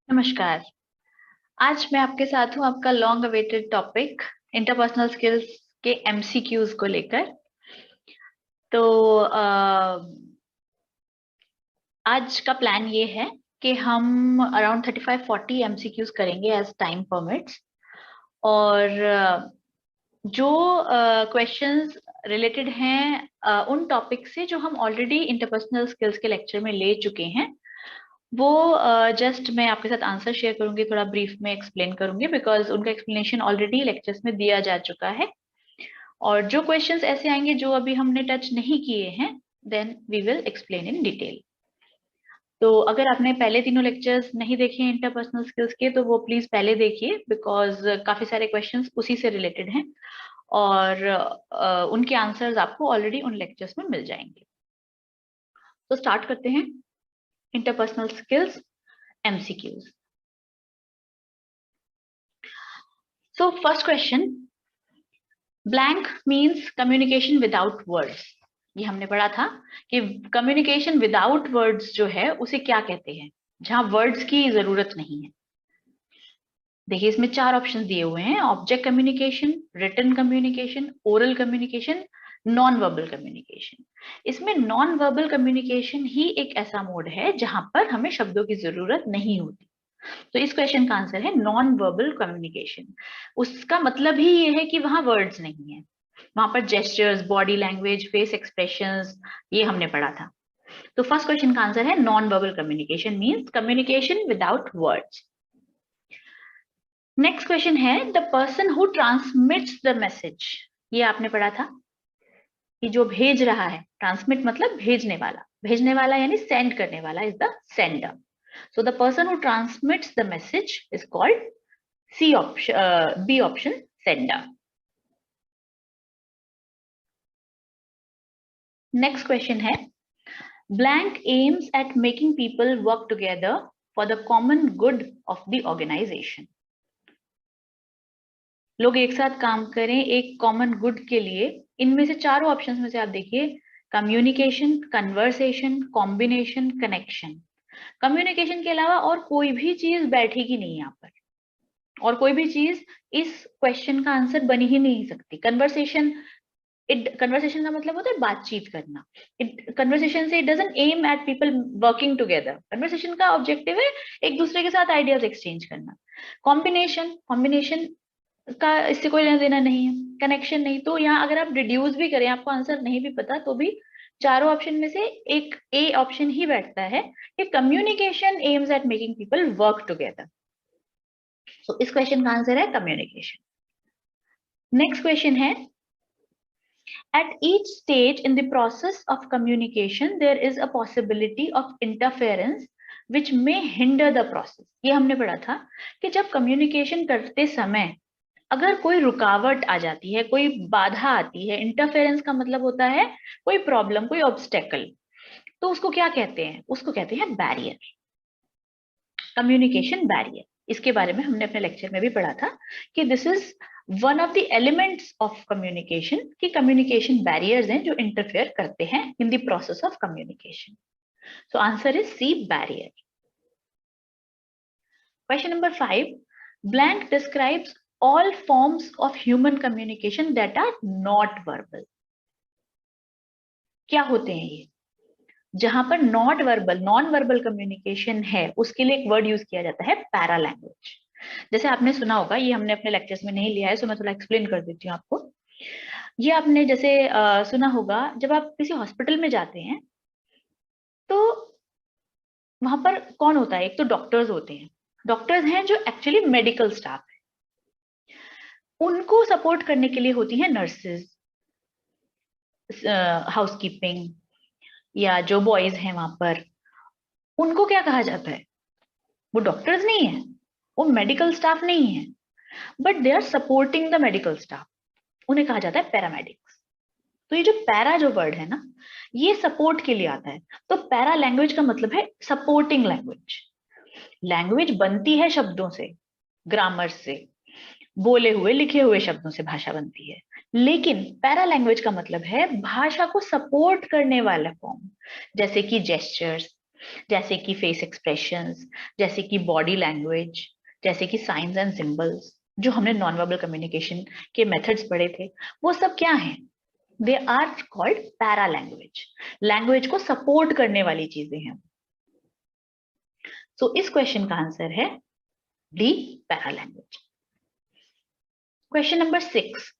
नमस्कार। आज मैं आपके साथ हूँ आपका long awaited topic interpersonal skills के एमसीक्यूज को लेकर। तो आज का प्लान ये है कि हम अराउंड 35-40 एमसीक्यूज करेंगे एज टाइम परमिट्स। और जो क्वेश्चंस रिलेटेड हैं उन टॉपिक से जो हम ऑलरेडी इंटरपर्सनल स्किल्स के लेक्चर में ले चुके हैं, वो जस्ट मैं आपके साथ आंसर शेयर करूंगी, थोड़ा ब्रीफ में एक्सप्लेन करूंगी बिकॉज उनका एक्सप्लेनेशन ऑलरेडी लेक्चर्स में दिया जा चुका है। और जो क्वेश्चंस ऐसे आएंगे जो अभी हमने टच नहीं किए हैं, then we will explain in detail. तो अगर आपने पहले तीनों लेक्चर्स नहीं देखे हैं इंटरपर्सनल स्किल्स के, तो वो प्लीज पहले देखिए बिकॉज काफी सारे क्वेश्चंस उसी से रिलेटेड हैं और उनके आंसर्स आपको ऑलरेडी उन लेक्चर्स में मिल जाएंगे। तो स्टार्ट करते हैं interpersonal skills MCQs. So first question, blank means communication without words। ये हमने पढ़ा था कि communication without words जो है उसे क्या कहते हैं, जहां वर्ड्स की जरूरत नहीं है। देखिए इसमें 4 ऑप्शन दिए हुए हैं: object communication, written communication, oral communication, non verbal communication. इसमें नॉन वर्बल कम्युनिकेशन ही एक ऐसा मोड है जहां पर हमें शब्दों की जरूरत नहीं होती। तो इस क्वेश्चन का आंसर है नॉन वर्बल कम्युनिकेशन। उसका मतलब ही ये है कि वहां वर्ड्स नहीं है, वहां पर gestures, body language, face expressions, ये हमने पढ़ा था। तो फर्स्ट क्वेश्चन का आंसर है non verbal communication means communication without words. Next question है the person who transmits the message. ये आपने पढ़ा था कि जो भेज रहा है, ट्रांसमिट मतलब भेजने वाला यानी सेंड करने वाला is the sender. So the person who transmits the message is called B option, sender. Next question है blank aims at making people work together for the common good of the organization। लोग एक साथ काम करें एक common good के लिए। इनमें से चारों ऑप्शंस में से आप देखिए, communication, conversation, combination, connection. Communication के अलावा और कोई भी चीज बैठेगी नहीं यहाँ पर, और कोई भी चीज इस क्वेश्चन का आंसर बन ही नहीं सकती। कन्वर्सेशन का मतलब होता है बातचीत करना। कन्वर्सेशन से it doesn't aim at people working together. Conversation का ऑब्जेक्टिव है एक दूसरे के साथ आइडियाज एक्सचेंज करना। कॉम्बिनेशन का इससे कोई लेना देना नहीं है, कनेक्शन नहीं। तो यहाँ अगर आप रिड्यूस भी करें, आपको आंसर नहीं भी पता, तो भी चारों ऑप्शन में से एक ए ऑप्शन ही बैठता है कि communication aims at making people work together. तो इस क्वेश्चन का आंसर है कम्युनिकेशन। नेक्स्ट क्वेश्चन है at each stage in the process of communication there is a possibility of interference which may hinder the process। ये हमने पढ़ा था कि जब कम्युनिकेशन करते समय अगर कोई रुकावट आ जाती है, कोई बाधा आती है, इंटरफेरेंस का मतलब होता है कोई प्रॉब्लम, कोई ऑब्स्टेकल, तो उसको क्या कहते हैं? उसको कहते हैं बैरियर, कम्युनिकेशन बैरियर। इसके बारे में हमने अपने लेक्चर में भी पढ़ा था कि this is one of the elements of communication, कि कम्युनिकेशन बैरियर्स हैं जो इंटरफेयर करते हैं in the process of communication. So answer is C, barrier. Question number 5, blank describes all forms of human communication that are not verbal। क्या होते हैं ये? जहां पर not verbal, non verbal communication है, उसके लिए एक वर्ड यूज किया जाता है पैरा लैंग्वेज। जैसे आपने सुना होगा, ये हमने अपने लेक्चर्स में नहीं लिया है, सो मैं थोड़ा एक्सप्लेन कर देती हूँ आपको। ये आपने जैसे सुना होगा, जब आप किसी हॉस्पिटल में जाते हैं तो वहां पर कौन होता है? एक तो डॉक्टर्स होते हैं। डॉक्टर्स हैं जो एक्चुअली मेडिकल स्टाफ है, उनको सपोर्ट करने के लिए होती है नर्सेज, हाउसकीपिंग, या जो बॉयज हैं वहां पर, उनको क्या कहा जाता है? वो डॉक्टर्स नहीं है, वो मेडिकल स्टाफ नहीं है, but they are supporting the medical staff, उन्हें कहा जाता है पैरामेडिक्स। तो ये जो पैरा जो वर्ड है ना, ये सपोर्ट के लिए आता है। तो पैरा लैंग्वेज का मतलब है सपोर्टिंग लैंग्वेज। लैंग्वेज बनती है शब्दों से, ग्रामर से, बोले हुए लिखे हुए शब्दों से भाषा बनती है, लेकिन पैरा लैंग्वेज का मतलब है भाषा को सपोर्ट करने वाला फॉर्म, जैसे कि जेस्चर्स, जैसे कि फेस एक्सप्रेशंस, जैसे कि बॉडी लैंग्वेज, जैसे कि साइंस एंड सिंबल्स, जो हमने नॉन वर्बल कम्युनिकेशन के मेथड्स पढ़े थे, वो सब क्या है? They are called paralanguage. Language को सपोर्ट करने वाली चीजें हैं। सो इस क्वेश्चन का आंसर है D, para language. Question number 6,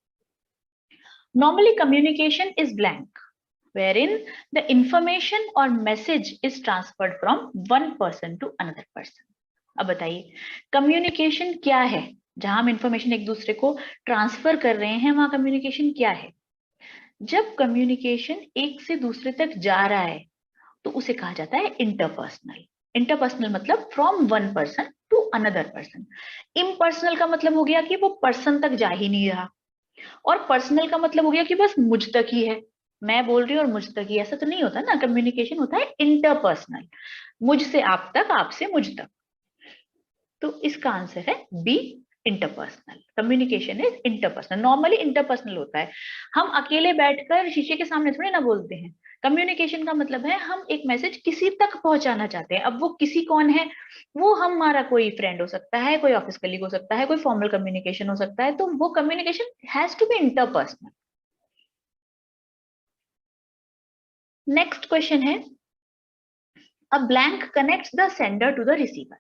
normally communication is blank wherein the information or message is transferred from one person to another person। अब बताइए कम्युनिकेशन क्या है? जहां हम इंफॉर्मेशन एक दूसरे को ट्रांसफर कर रहे हैं वहां कम्युनिकेशन क्या है? जब कम्युनिकेशन एक से दूसरे तक जा रहा है तो उसे कहा जाता है इंटरपर्सनल। इंटरपर्सनल मतलब from one person to another person. Impersonal का मतलब हो गया कि वो पर्सन तक जा ही नहीं रहा, और पर्सनल का मतलब हो गया कि बस मुझ तक ही है, मैं बोल रही हूँ और मुझ तक ही। ऐसा तो नहीं होता ना, कम्युनिकेशन होता है इंटरपर्सनल, मुझ से आप तक, आपसे मुझ तक। तो इसका आंसर है B, interpersonal. Communication is interpersonal. Normally interpersonal होता है, हम अकेले बैठकर शीशे के सामने थोड़ी ना बोलते हैं। कम्युनिकेशन का मतलब है हम एक मैसेज किसी तक पहुंचाना चाहते हैं। अब वो किसी कौन है? वो हमारा कोई फ्रेंड हो सकता है, कोई ऑफिस कलीग हो सकता है, कोई फॉर्मल कम्युनिकेशन हो सकता है। तो वो communication has to be interpersonal. Next question है, a blank connects the sender to the receiver.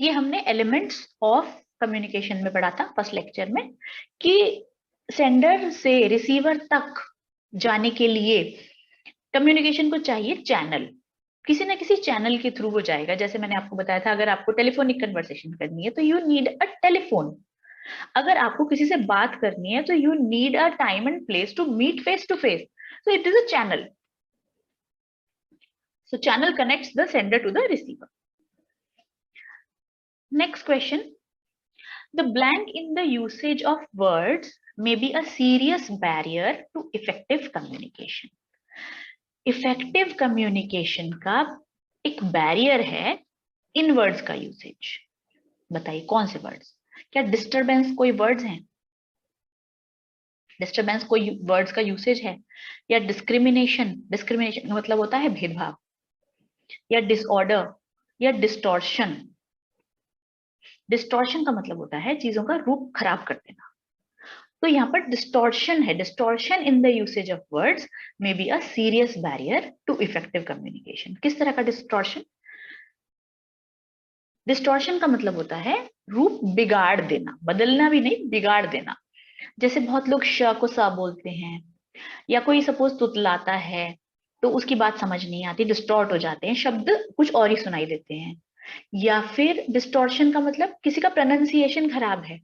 ये हमने एलिमेंट्स ऑफ कम्युनिकेशन में पढ़ा था फर्स्ट लेक्चर में, कि सेंडर से रिसीवर तक जाने के लिए कम्युनिकेशन को चाहिए चैनल। किसी ना किसी चैनल के थ्रू वो जाएगा। जैसे मैंने आपको बताया था, अगर आपको टेलीफोनिक कन्वर्सेशन करनी है तो यू नीड अ टेलीफोन। अगर आपको किसी से बात करनी है तो you need a time and place to meet face to face. So it is a channel. So channel connects the sender to the receiver. Next question. The blank in the usage of words may be a serious barrier to effective communication. Effective communication का एक barrier है इन words का usage. बताइए कौन से words? क्या disturbance कोई words हैं? डिस्टरबेंस कोई वर्ड्स का यूसेज है? या डिस्क्रिमिनेशन? डिस्क्रिमिनेशन का मतलब होता है भेदभाव। या डिसऑर्डर, या डिस्टॉर्शन। डिस्टॉर्शन का मतलब होता है चीजों का रूप खराब कर देना। तो यहाँ पर डिस्टॉर्शन है। Distortion in the usage of words may be a serious barrier to effective communication. किस तरह का डिस्टॉर्शन? डिस्टॉर्शन का मतलब होता है रूप बिगाड़ देना, बदलना भी नहीं, बिगाड़ देना। जैसे बहुत लोग श को स बोलते हैं, या कोई सपोज तुतलाता है तो उसकी बात समझ नहीं आती, डिस्टॉर्ट हो जाते हैं, शब्द कुछ और ही सुनाई देते हैं। या फिर डिस्टॉर्शन का मतलब किसी का प्रोनाउंसिएशन खराब है,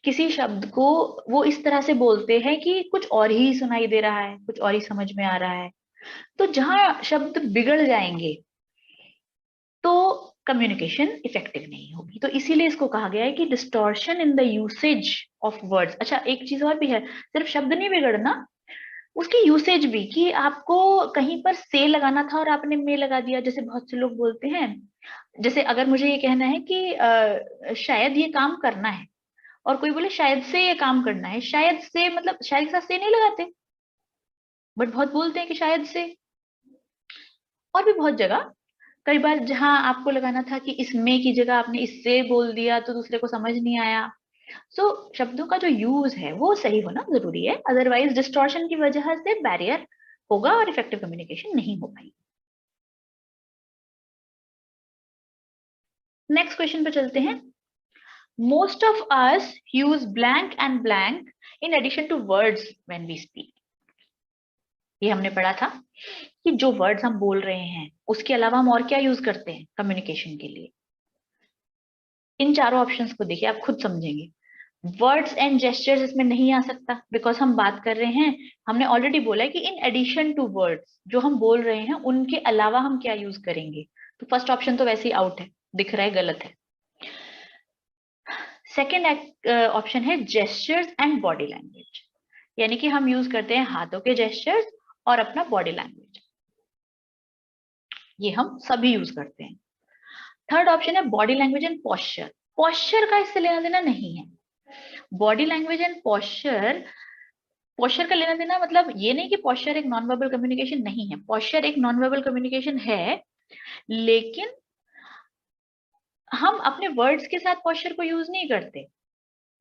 किसी शब्द को वो इस तरह से बोलते हैं कि कुछ और ही सुनाई दे रहा है, कुछ और ही समझ में आ रहा है। तो जहां शब्द बिगड़ जाएंगे तो कम्युनिकेशन इफेक्टिव नहीं होगी। तो इसीलिए इसको कहा गया है कि distortion in the usage of words. अच्छा, एक चीज और भी है, सिर्फ शब्द नहीं बिगड़ना, उसकी यूसेज भी, कि आपको कहीं पर से लगाना था और आपने में लगा दिया। जैसे बहुत से लोग बोलते हैं, जैसे अगर मुझे ये कहना है कि शायद ये काम करना है, और कोई बोले शायद से ये काम करना है, शायद से मतलब शायद के साथ से नहीं लगाते, बट बहुत बोलते हैं कि शायद से। और भी बहुत जगह, कई बार जहां आपको लगाना था कि इसमें की जगह आपने इससे बोल दिया तो दूसरे को समझ नहीं आया। सो शब्दों का जो यूज है वो सही होना जरूरी है, अदरवाइज डिस्टॉर्शन की वजह से बैरियर होगा और इफेक्टिव कम्युनिकेशन नहीं हो पाएगी। नेक्स्ट क्वेश्चन पे चलते हैं। Most of us use blank and blank in addition to words when we speak. ये हमने पढ़ा था कि जो वर्ड्स हम बोल रहे हैं उसके अलावा हम और क्या यूज करते हैं कम्युनिकेशन के लिए। इन चारों ऑप्शंस को देखिए, आप खुद समझेंगे। वर्ड्स एंड जेस्चर्स इसमें नहीं आ सकता, बिकॉज हम बात कर रहे हैं, हमने ऑलरेडी बोला है कि इन एडिशन टू वर्ड्स, जो हम बोल रहे हैं उनके अलावा हम क्या यूज करेंगे। तो फर्स्ट ऑप्शन तो वैसे ही आउट है, दिख रहा है, गलत है। सेकेंड ऑप्शन है जेस्चर्स एंड बॉडी लैंग्वेज, यानी कि हम यूज करते हैं हाथों के जेस्चर्स और अपना बॉडी लैंग्वेज, ये हम सभी यूज करते हैं। थर्ड ऑप्शन है body language and posture. Posture का इससे लेना देना नहीं है। Body language and posture, posture का लेना देना मतलब ये नहीं कि पॉस्चर एक नॉन वर्बल कम्युनिकेशन नहीं है। पॉस्चर एक नॉन वर्बल कम्युनिकेशन है, लेकिन हम अपने वर्ड्स के साथ पोस्चर को यूज नहीं करते,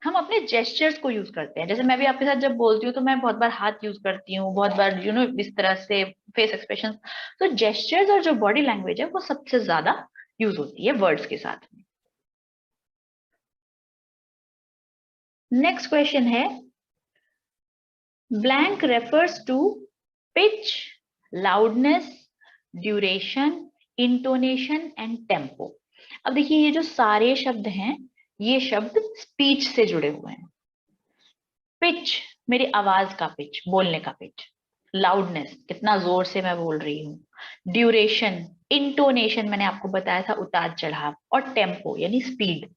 हम अपने जेस्चर्स को यूज करते हैं। जैसे मैं भी आपके साथ जब बोलती हूँ तो मैं बहुत बार हाथ यूज करती हूँ, बहुत बार इस तरह से फेस एक्सप्रेशन। तो जेस्चर्स और जो बॉडी लैंग्वेज है वो सबसे ज्यादा यूज होती है वर्ड्स के साथ में। नेक्स्ट क्वेश्चन है, blank refers to pitch, loudness, duration, intonation and tempo. अब देखिए ये जो सारे शब्द हैं ये शब्द स्पीच से जुड़े हुए हैं। पिच मेरी आवाज का पिच, बोलने का पिच। लाउडनेस कितना जोर से मैं बोल रही हूँ। ड्यूरेशन, इंटोनेशन मैंने आपको बताया था उतार चढ़ाव, और टेम्पो यानी स्पीड।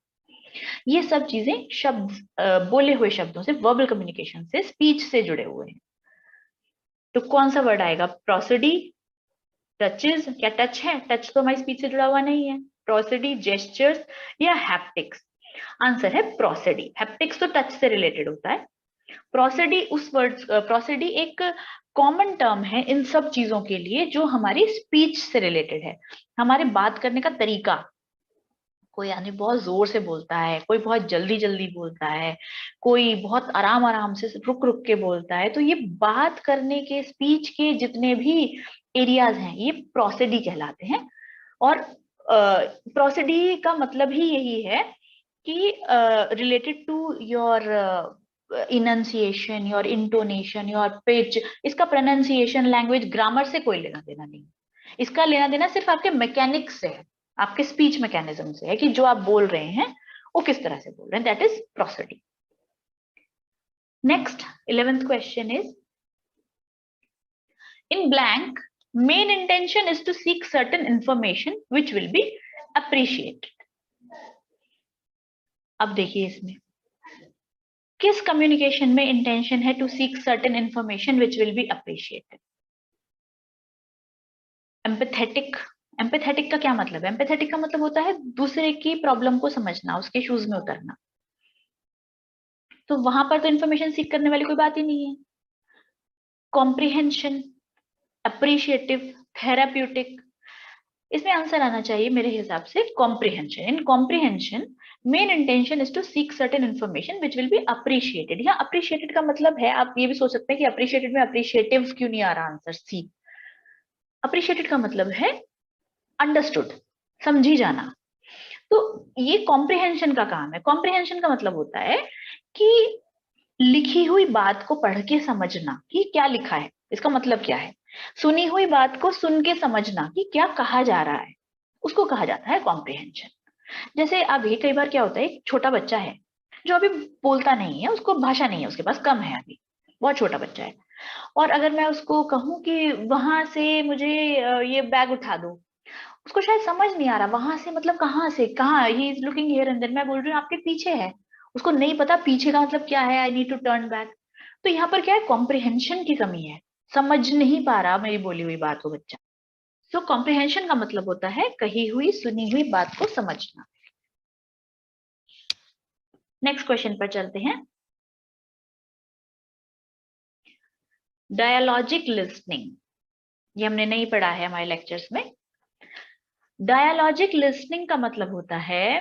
ये सब चीजें शब्द बोले हुए शब्दों से, वर्बल कम्युनिकेशन से, स्पीच से जुड़े हुए हैं। तो कौन सा वर्ड आएगा? प्रोसिडी, टचेस, क्या टच है? टच तो हमारी स्पीच से जुड़ा हुआ नहीं है। प्रोसिडी, जेस्चर्स या हैप्टिक्स? आंसर है प्रोसिडी। हैप्टिक्स तो टच से रिलेटेड होता है। प्रोसिडी उस वर्ड, प्रोसिडी एक कॉमन टर्म है इन सब चीजों के लिए जो हमारी स्पीच से रिलेटेड है, हमारे बात करने का तरीका। कोई आदमी बहुत जोर से बोलता है, कोई बहुत जल्दी जल्दी बोलता है, कोई बहुत आराम आराम से रुक रुक के बोलता है। तो ये बात करने के, स्पीच के जितने भी एरियाज हैं ये प्रोसिडी कहलाते हैं। और प्रोसिडी का मतलब ही यही है कि related to your enunciation, your intonation, your pitch. इसका प्रोनाउंसिएशन, लैंग्वेज, ग्रामर से कोई लेना देना नहीं। इसका लेना देना सिर्फ आपके मैकेनिक्स से है, आपके स्पीच मैकेनिज्म से है कि जो आप बोल रहे हैं वो किस तरह से बोल रहे हैं। That is prosody. Next 11th question is, in blank main intention is to seek certain information which will be appreciated. अब देखिए इसमें किस कम्युनिकेशन में इंटेंशन है to seek certain information which will be appreciated? Empathetic. Empathetic का क्या मतलब है? एम्पैथेटिक का मतलब होता है दूसरे की प्रॉब्लम को समझना, उसके शूज में उतरना। तो वहां पर तो इंफॉर्मेशन सीख करने वाली कोई बात ही नहीं है। कॉम्प्रिहेंशन, अप्रिशिएटिव, थेराप्यूटिक, इसमें आंसर आना चाहिए मेरे हिसाब से comprehension. In comprehension main intention is to seek certain information which will be appreciated. या अप्रिशिएटेड का मतलब है, आप ये भी सोच सकते हैं कि अप्रिशिएटेड में अप्रिशिएटिव क्यों नहीं आ रहा आंसर सी। अप्रिशिएटेड का मतलब है अंडरस्टूड, समझी जाना। तो ये कॉम्प्रिहेंशन का काम है। कॉम्प्रिहेंशन का मतलब होता है कि लिखी हुई बात को पढ़ के समझना कि क्या लिखा है, इसका मतलब क्या है। सुनी हुई बात को सुन के समझना कि क्या कहा जा रहा है, उसको कहा जाता है कॉम्प्रिहेंशन। जैसे अभी कई बार क्या होता है, एक छोटा बच्चा है जो अभी बोलता नहीं है, उसको भाषा नहीं है, उसके पास कम है, अभी बहुत छोटा बच्चा है। और अगर मैं उसको कहूं कि वहां से मुझे ये बैग उठा दो, उसको शायद समझ नहीं आ रहा वहां से मतलब कहाँ से कहाँ। He is looking here and then, मैं बोल रही हूँ आपके पीछे है, उसको नहीं पता पीछे का मतलब क्या है, I need to turn back. तो यहाँ पर क्या है, कॉम्प्रिहेंशन की कमी है, समझ नहीं पा रहा मेरी बोली हुई बात को बच्चा। तो कॉम्प्रिहेंशन का मतलब होता है कही हुई, सुनी हुई बात को समझना। नेक्स्ट क्वेश्चन पर चलते हैं। डायलॉजिक लिस्निंग, ये हमने नहीं पढ़ा है हमारे लेक्चर्स में। डायलॉजिक लिस्निंग का मतलब होता है,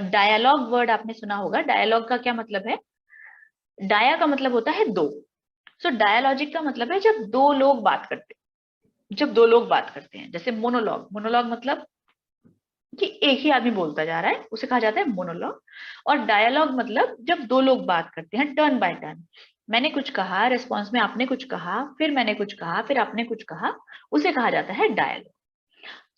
डायलॉग वर्ड आपने सुना होगा। डायलॉग का क्या मतलब है? डाया का मतलब होता है दो। सो डायलॉजिक का मतलब है जब दो लोग बात करते हैं, जब दो लोग बात करते हैं। जैसे मोनोलॉग, मोनोलॉग मतलब कि एक ही आदमी बोलता जा रहा है, उसे कहा जाता है मोनोलॉग। और डायलॉग मतलब जब दो लोग बात करते हैं टर्न बाय टर्न। मैंने कुछ कहा, रिस्पॉन्स में आपने कुछ कहा, फिर मैंने कुछ कहा, फिर आपने कुछ कहा, उसे कहा जाता है डायलॉग।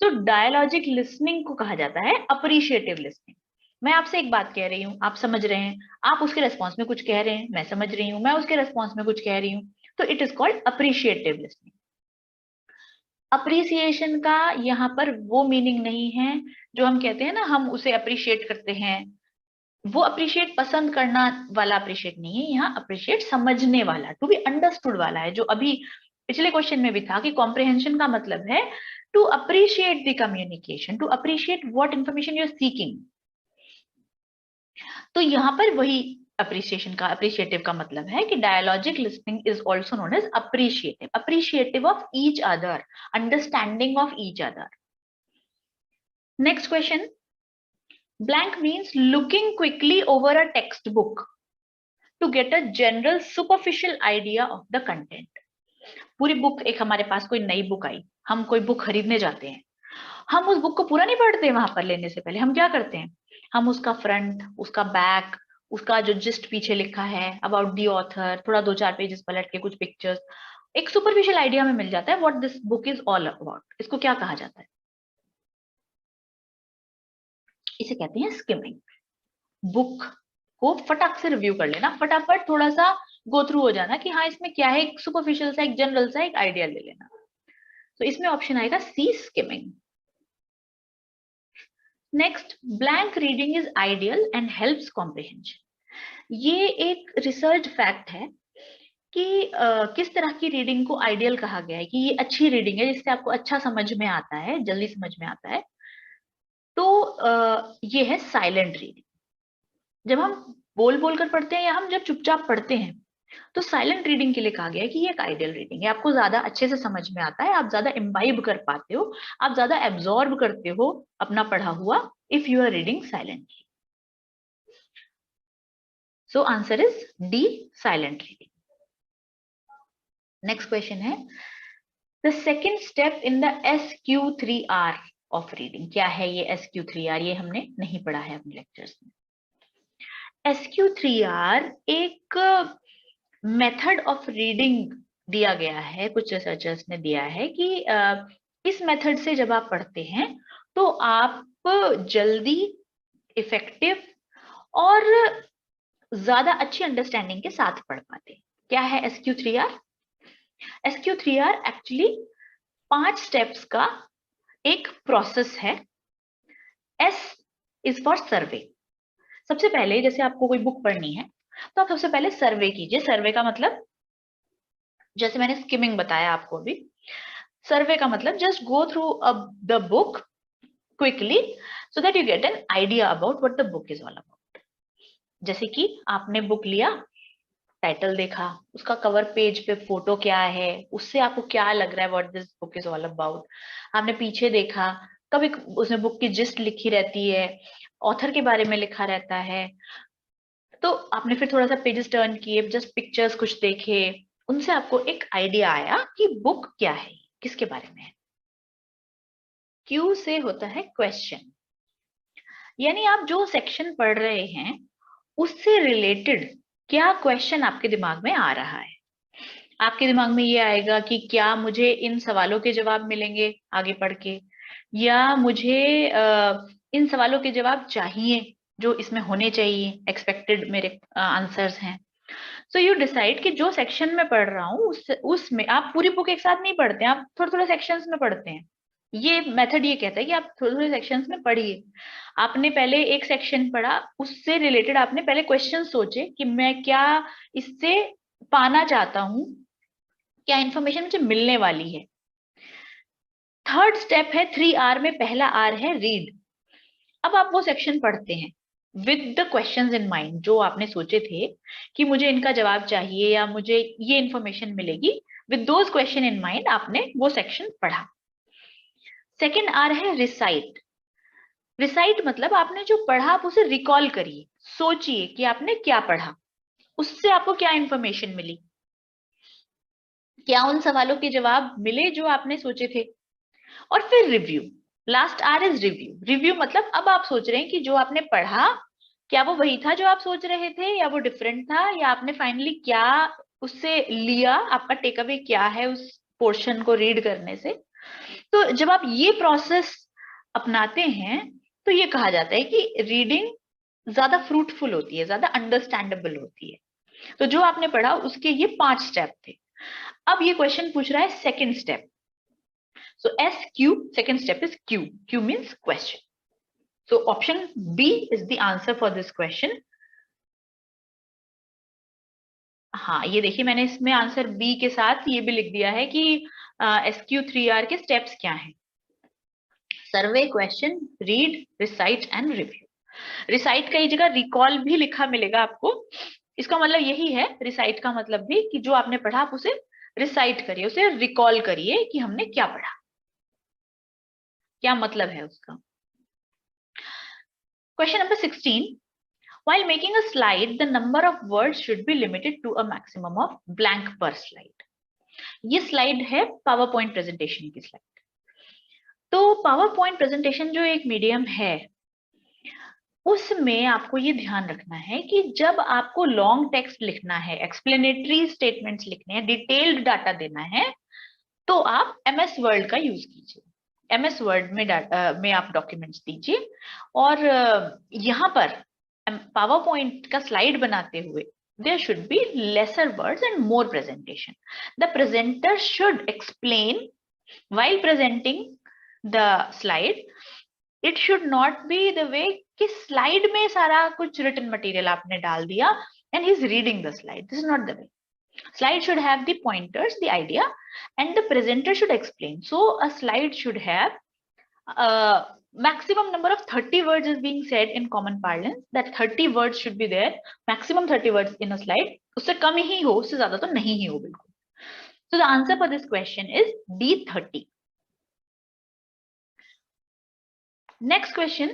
तो डायलॉजिक लिसनिंग को कहा जाता है अप्रिशिएटिव लिसनिंग। मैं आपसे एक बात कह रही हूँ, आप समझ रहे हैं, आप उसके रेस्पॉन्स में कुछ कह रहे हैं, मैं समझ रही हूँ, मैं उसके रेस्पॉन्स में कुछ कह रही हूँ। तो it is called appreciative listening. Appreciation का यहाँ पर वो मीनिंग नहीं है जो हम कहते हैं ना, हम उसे अप्रिशिएट करते हैं, वो अप्रिशिएट पसंद करना वाला अप्रिशिएट नहीं है। यहाँ अप्रिशिएट समझने वाला, टू बी अंडरस्टूड वाला है, जो अभी पिछले क्वेश्चन में भी था कि कॉम्प्रिहेंशन का मतलब है to appreciate the communication, to appreciate what information you are seeking. तो यहाँ पर वही अप्रिसिएशन का, अप्रिशिएटिव का मतलब है कि dialogic listening is also known as appreciative, appreciative of each other, understanding of each other. Next question, blank means looking quickly over a textbook to get a general superficial idea of the content. पूरी book, एक हमारे पास कोई नई book आई, हम कोई book खरीदने जाते हैं, हम उस बुक को पूरा नहीं पढ़ते, वहां पर लेने से पहले हम क्या करते हैं, हम उसका फ्रंट, उसका बैक, उसका जो जिस्ट पीछे लिखा है अबाउट दी ऑथर, थोड़ा 2-4 पेजेस पलट के कुछ पिक्चर्स, एक सुपरफिशियल आइडिया में मिल जाता है what this book is all about. इसको क्या कहा जाता है? इसे कहते हैं स्किमिंग। बुक को फटाक से रिव्यू कर लेना, फटाफट थोड़ा सा गो थ्रू हो जाना कि हाँ इसमें क्या है, एक सुपरफिशियल सा, एक जनरल सा एक आइडिया ले लेना। तो इसमें ऑप्शन आएगा C, skimming. Next, blank reading is ideal and helps comprehension. ये एक रिसर्च फैक्ट है कि किस तरह की रीडिंग को आइडियल कहा गया है, कि ये अच्छी रीडिंग है जिससे आपको अच्छा समझ में आता है, जल्दी समझ में आता है। तो ये है साइलेंट रीडिंग। जब हम बोल बोल कर पढ़ते हैं या हम जब चुपचाप पढ़ते हैं, तो साइलेंट रीडिंग के लिए कहा गया है कि ये एक आइडियल रीडिंग है, आपको ज्यादा अच्छे से समझ में आता है, आप ज्यादा इम्बाइब कर पाते हो, आप ज्यादा एब्जॉर्ब करते हो अपना पढ़ा हुआ, if you are reading silently. So answer is D, silent reading. Next question है, the second step in the SQ3R of reading. क्या है ये SQ3R? ये हमने नहीं पढ़ा है अपने लेक्चर्स में। SQ3R एक मेथड ऑफ रीडिंग दिया गया है, कुछ रिसर्चर्स ने दिया है कि इस मेथड से जब आप पढ़ते हैं तो आप जल्दी, इफेक्टिव और ज्यादा अच्छी अंडरस्टैंडिंग के साथ पढ़ पाते हैं। क्या है SQ3R? SQ3R एक्चुअली 5 स्टेप्स का एक प्रोसेस है। S इज फॉर सर्वे। सबसे पहले जैसे आपको कोई बुक पढ़नी है तो आप सबसे पहले सर्वे कीजिए। सर्वे का मतलब, जैसे मैंने स्किमिंग बताया आपको अभी, सर्वे का मतलब just go through the book quickly so that you get an idea about what the book is all about. जैसे कि आपने बुक लिया, टाइटल देखा, उसका कवर पेज पे फोटो क्या है, उससे आपको क्या लग रहा है what this book is all about. आपने पीछे देखा, कभी उसमें बुक की जिस्ट लिखी रहती है, ऑथर के बारे में लिखा रहता है, तो आपने फिर थोड़ा सा पेजेस टर्न किए, जस्ट पिक्चर्स कुछ देखे, उनसे आपको एक आइडिया आया कि बुक क्या है, किसके बारे में है। क्यू से होता है क्वेश्चन, यानी आप जो सेक्शन पढ़ रहे हैं उससे रिलेटेड क्या क्वेश्चन आपके दिमाग में आ रहा है। आपके दिमाग में ये आएगा कि क्या मुझे इन सवालों के जवाब मिलेंगे आगे पढ़ के, या मुझे इन सवालों के जवाब चाहिए जो इसमें होने चाहिए, एक्सपेक्टेड मेरे आंसर्स हैं। सो यू डिसाइड कि जो सेक्शन में पढ़ रहा हूँ उसमें आप पूरी बुक एक साथ नहीं पढ़ते हैं, आप थोड़े थोड़े सेक्शंस में पढ़ते हैं। ये मेथड ये कहता है कि आप थोड़े थोड़े सेक्शंस में पढ़िए। आपने पहले एक सेक्शन पढ़ा, उससे रिलेटेड आपने पहले क्वेश्चन सोचे कि मैं क्या इससे पाना चाहता हूँ, क्या इंफॉर्मेशन मुझे मिलने वाली है। थर्ड स्टेप है 3R में, पहला R है रीड। अब आप वो सेक्शन पढ़ते हैं with the questions in mind, जो आपने सोचे थे कि मुझे इनका जवाब चाहिए या मुझे ये इंफॉर्मेशन मिलेगी, with those question in mind आपने वो सेक्शन पढ़ा। सेकेंड R है रिसाइट। रिसाइट मतलब आपने जो पढ़ा आप उसे रिकॉल करिए, सोचिए कि आपने क्या पढ़ा, उससे आपको क्या इंफॉर्मेशन मिली, क्या उन सवालों के जवाब मिले जो आपने सोचे थे। और फिर review, last R is review. Review मतलब अब आप सोच रहे हैं कि जो आपने पढ़ा क्या वो वही था जो आप सोच रहे थे, या वो डिफरेंट था, या आपने फाइनली क्या उससे लिया, आपका टेक अवे क्या है उस पोर्शन को रीड करने से। तो जब आप ये प्रोसेस अपनाते हैं तो ये कहा जाता है कि रीडिंग ज्यादा फ्रूटफुल होती है, ज्यादा अंडरस्टैंडेबल होती है। तो जो आपने पढ़ा उसके ये 5 स्टेप थे। अब ये क्वेश्चन पूछ रहा है second step. So SQ, second step is Q. Q means question. So option B is the answer for this question. हाँ, ये देखिए मैंने इसमें आंसर B के साथ ये भी लिख दिया है कि SQ3R के स्टेप्स क्या हैं। Survey, question, read, recite and review. Recite कई जगह रिकॉल भी लिखा मिलेगा आपको। इसका मतलब यही है, रिसाइट का मतलब भी कि जो आपने पढ़ा आप उसे रिसाइट करिए, उसे रिकॉल करिए कि हमने क्या पढ़ा, क्या मतलब है उसका। Question number 16. While making a slide, the number of words should be limited to a maximum of blank per slide. ये स्लाइड है पावर पॉइंट प्रेजेंटेशन की स्लाइड। तो पावर पॉइंट प्रेजेंटेशन जो एक मीडियम है, उसमें आपको ये ध्यान रखना है कि जब आपको लॉन्ग टेक्स्ट लिखना है, एक्सप्लेनेटरी स्टेटमेंट्स लिखने हैं, डिटेल्ड डाटा देना है, तो आप MS वर्ड का यूज कीजिए। MS वर्ड में डाटा में आप डॉक्यूमेंट्स दीजिए, और यहाँ पर पावर पॉइंट का स्लाइड बनाते हुए there should be lesser words and more presentation. The presenter should explain while presenting the slide. It should not be the way कि slide में सारा कुछ written material आपने डाल दिया and he's reading the slide. This is not the way. Slide should have the pointers, the idea, and the presenter should explain. So a slide should have maximum number of 30 words is being said in common parlance. That 30 words should be there, maximum 30 words in a slide. उससे कम ही हो, उससे ज़्यादा तो नहीं ही हो बिल्कुल. So the answer for this question is D 30. Next question.